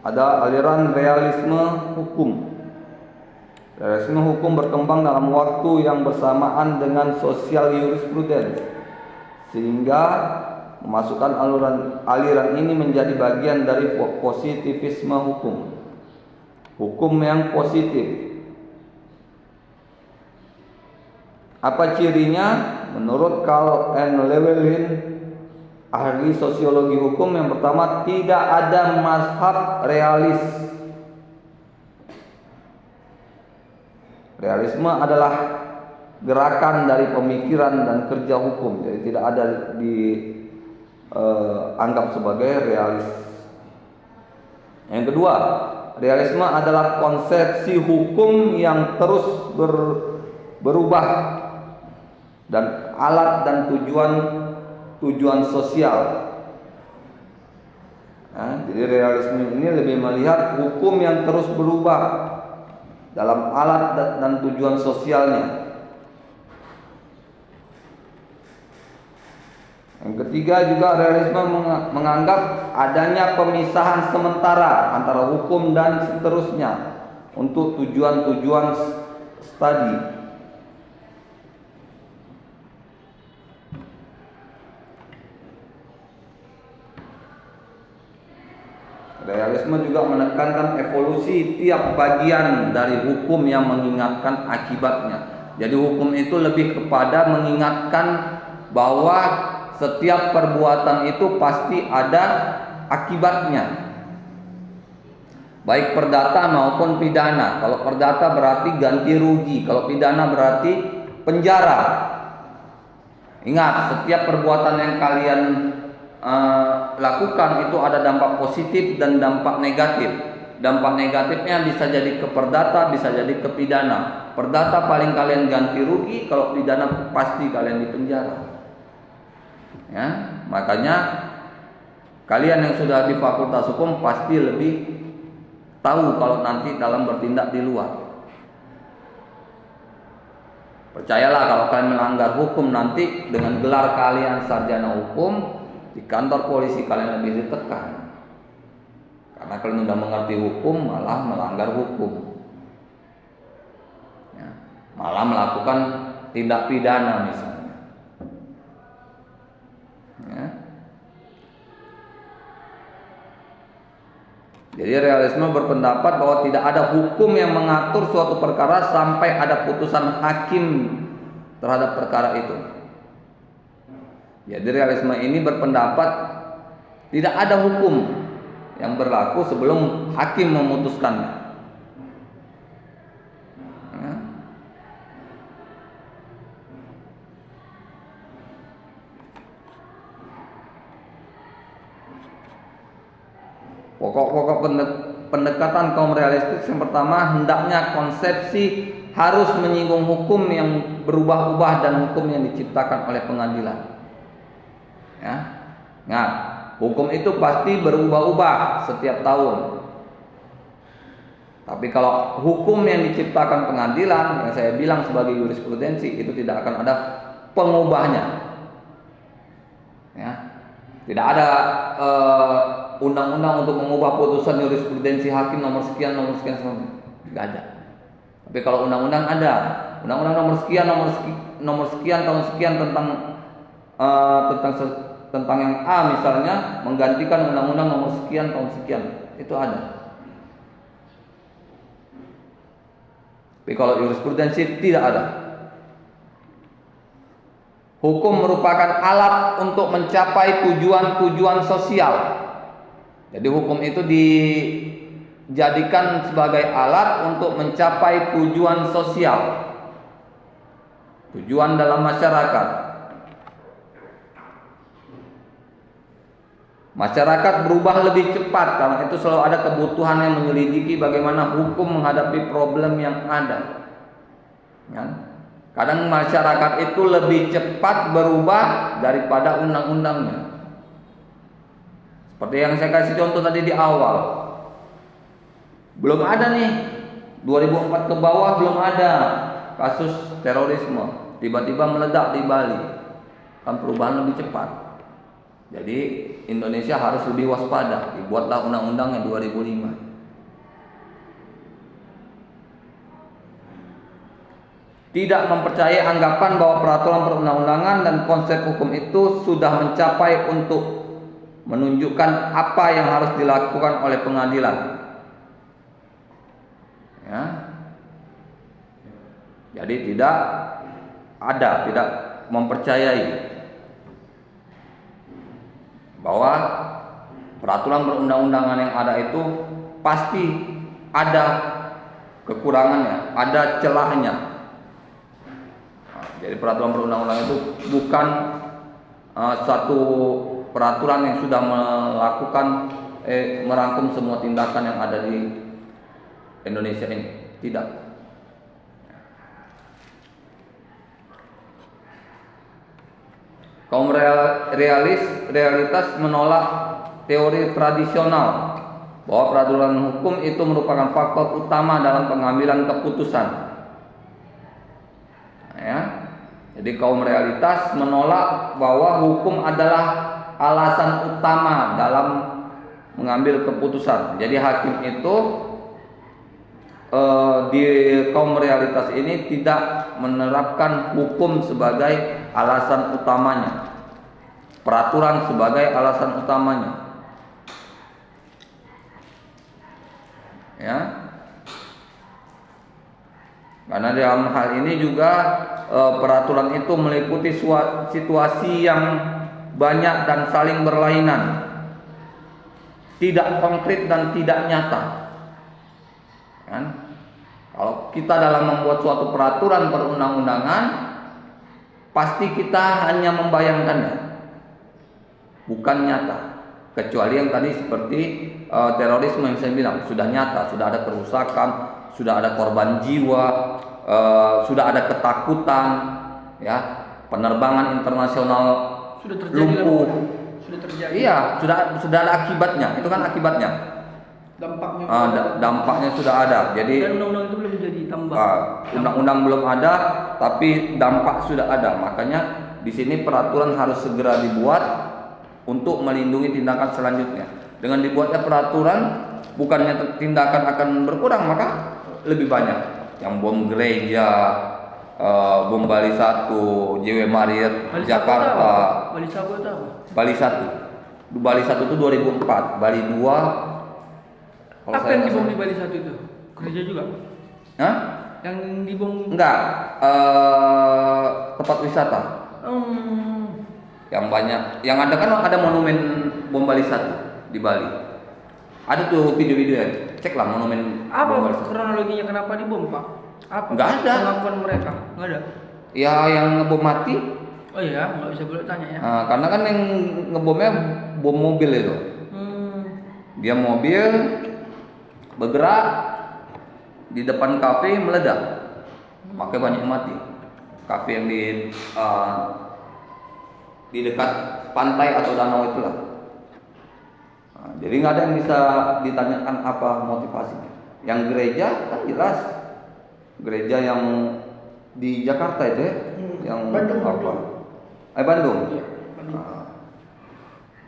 S1: Ada aliran realisme hukum. Realisme hukum berkembang dalam waktu yang bersamaan dengan sosial jurisprudence, sehingga memasukkan aliran ini menjadi bagian dari positivisme hukum. Hukum yang positif. Apa cirinya? Menurut Carl N. Llewellyn, ahli sosiologi hukum, yang pertama, tidak ada mazhab realis. Realisme adalah gerakan dari pemikiran dan kerja hukum, jadi tidak ada dianggap sebagai realis. Yang kedua, realisme adalah konsepsi hukum yang terus berubah dan alat dan tujuan sosial. Nah, jadi realisme ini lebih melihat hukum yang terus berubah dalam alat dan tujuan sosialnya. Yang ketiga juga realisme menganggap adanya pemisahan sementara antara hukum dan seterusnya untuk tujuan-tujuan studi. Realisme juga menekankan evolusi tiap bagian dari hukum yang mengingatkan akibatnya. Jadi hukum itu lebih kepada mengingatkan bahwa setiap perbuatan itu pasti ada akibatnya. Baik perdata maupun pidana. Kalau perdata berarti ganti rugi, kalau pidana berarti penjara. Ingat, setiap perbuatan yang kalian lakukan itu ada dampak positif dan dampak negatif. Dampak negatifnya bisa jadi ke perdata, bisa jadi ke pidana. Perdata paling kalian ganti rugi, kalau pidana pasti kalian dipenjara. Ya, makanya kalian yang sudah di fakultas hukum pasti lebih tahu kalau nanti dalam bertindak di luar. Percayalah, kalau kalian melanggar hukum nanti dengan gelar kalian sarjana hukum, di kantor polisi kalian lebih ditekan. Karena kalian sudah mengerti hukum malah melanggar hukum. Ya, malah melakukan tindak pidana misalnya. Ya. Jadi realisme berpendapat bahwa tidak ada hukum yang mengatur suatu perkara sampai ada putusan hakim terhadap perkara itu. Jadi realisme ini berpendapat tidak ada hukum yang berlaku sebelum hakim memutuskannya. Ya. Pokok-pokok pendekatan kaum realistis yang pertama, hendaknya konsepsi harus menyinggung hukum yang berubah-ubah dan hukum yang diciptakan oleh pengadilan. Ya, nah, hukum itu pasti berubah-ubah setiap tahun. Tapi kalau hukum yang diciptakan pengadilan, yang saya bilang sebagai jurisprudensi, itu tidak akan ada pengubahnya. Ya, tidak ada undang-undang untuk mengubah putusan jurisprudensi hakim nomor sekian tidak ada. Tapi kalau undang-undang ada, undang-undang nomor sekian tahun sekian tentang yang A misalnya menggantikan undang-undang nomor sekian tahun sekian, itu ada. Tapi kalau jurisprudensi tidak ada. Hukum merupakan alat untuk mencapai tujuan-tujuan sosial. Jadi hukum itu dijadikan sebagai alat untuk mencapai tujuan sosial, tujuan dalam masyarakat. Masyarakat berubah lebih cepat, karena itu selalu ada kebutuhan yang menyelidiki bagaimana hukum menghadapi problem yang ada. Ya. Kadang masyarakat itu lebih cepat berubah daripada undang-undangnya. Seperti yang saya kasih contoh tadi di awal, belum ada nih 2004 ke bawah belum ada kasus terorisme, tiba-tiba meledak di Bali, kan perubahan lebih cepat. Jadi Indonesia harus lebih waspada. Dibuatlah undang-undangnya 2005. Tidak mempercayai anggapan bahwa peraturan perundang-undangan dan konsep hukum itu sudah mencapai untuk menunjukkan apa yang harus dilakukan oleh pengadilan. Ya. Jadi tidak mempercayai bahwa peraturan perundang-undangan yang ada itu pasti ada kekurangannya, ada celahnya. Jadi peraturan perundang-undangan itu bukan satu peraturan yang sudah merangkum semua tindakan yang ada di Indonesia ini. Tidak. Kaum realitas menolak teori tradisional bahwa peraturan hukum itu merupakan faktor utama dalam pengambilan keputusan. Ya. Jadi kaum realitas menolak bahwa hukum adalah alasan utama dalam mengambil keputusan. Jadi hakim itu di kaum realitas ini tidak menerapkan hukum sebagai alasan utamanya, peraturan sebagai alasan utamanya. Ya. Karena dalam hal ini juga peraturan itu meliputi situasi yang banyak dan saling berlainan, tidak konkret dan tidak nyata. Kan? Kalau kita dalam membuat suatu peraturan perundang-undangan, pasti kita hanya membayangkannya, bukan nyata. Kecuali yang tadi seperti terorisme yang saya bilang, sudah nyata, sudah ada kerusakan, sudah ada korban jiwa, sudah ada ketakutan, ya, penerbangan internasional
S2: Sudah terjadi
S1: lumpuh.
S2: Sudah terjadi.
S1: Iya, sudah ada akibatnya. Itu kan akibatnya.
S2: Dampaknya.
S1: Dampaknya sudah ada. Jadi
S2: dan undang-undang itu belum jadi tambah.
S1: undang-undang belum ada, tapi dampak sudah ada. Makanya di sini peraturan harus segera dibuat untuk melindungi tindakan selanjutnya. Dengan dibuatnya peraturan, bukannya tindakan akan berkurang, maka lebih banyak. Yang bom gereja, bom Bali 1, JW Marriott,
S2: Bali
S1: Jakarta.
S2: Bali Sabu itu apa?
S1: Bali 1. Bali 1 itu 2004, Bali 2 kalau
S2: Apa
S1: saya
S2: yang
S1: nggak
S2: dibom di
S1: salah.
S2: Bali 1 itu? Gereja juga?
S1: Hah?
S2: Yang dibom?
S1: Enggak, tempat wisata. Yang banyak, yang ada kan ada monumen bom Bali 1 di Bali. Ada tuh video-video ya. Ceklah monumen
S2: Apa
S1: bom Bali 1.
S2: kronologinya kenapa dibom, Pak? Apa
S1: Nggak ada.
S2: pengakuan mereka? Nggak ada.
S1: Ya yang ngebom mati.
S2: Oh iya, nggak bisa boleh tanya ya.
S1: Karena kan yang ngebomnya bom mobil itu. Dia mobil bergerak di depan kafe meledak, makanya banyak yang mati. Kafe yang di dekat pantai atau danau itulah. Jadi nggak ada yang bisa ditanyakan apa motivasinya. Yang gereja kan jelas, gereja yang di Jakarta itu ya, yang
S2: Bandung.
S1: apa? Bandung.
S2: Iya, Bandung.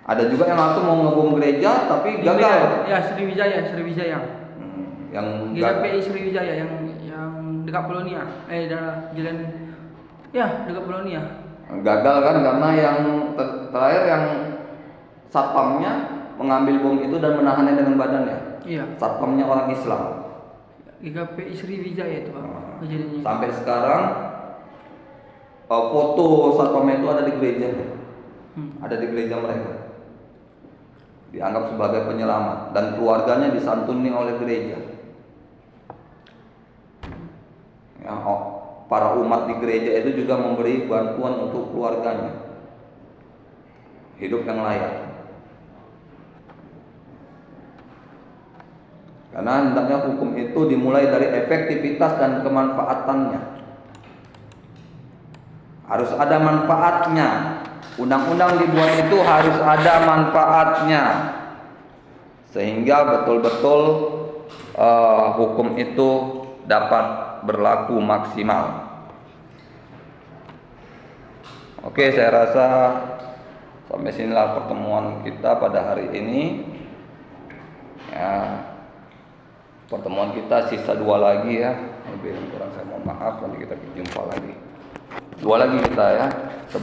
S1: Ada juga yang waktu mau ngebom gereja tapi
S2: Di
S1: gagal.
S2: Medan. Ya, Sriwijaya.
S1: Yang
S2: GKPI Sriwijaya yang dekat Polonia. Jalan ya, dekat Polonia.
S1: gagal kan karena yang terakhir yang satpamnya mengambil bom itu dan menahannya dengan badannya.
S2: Iya.
S1: Satpamnya orang Islam.
S2: GKPI Sriwijaya itu, Pak. Kejadiannya.
S1: Sampai sekarang foto satpamnya itu ada di gerejanya. Ada di gereja mereka. Dianggap sebagai penyelamat dan keluarganya disantuni oleh gereja. Ya, para umat di gereja itu juga memberi bantuan untuk keluarganya hidup yang layak. Karena hendaknya hukum itu dimulai dari efektivitas dan kemanfaatannya. Harus ada manfaatnya. Undang-undang dibuat itu harus ada manfaatnya, sehingga betul-betul hukum itu dapat berlaku maksimal. Oke, saya rasa sampai sinilah pertemuan kita pada hari ini. Ya, pertemuan kita sisa 2 lagi ya. Lebih kurang saya mohon maaf, nanti kita jumpa lagi. 2 lagi kita ya.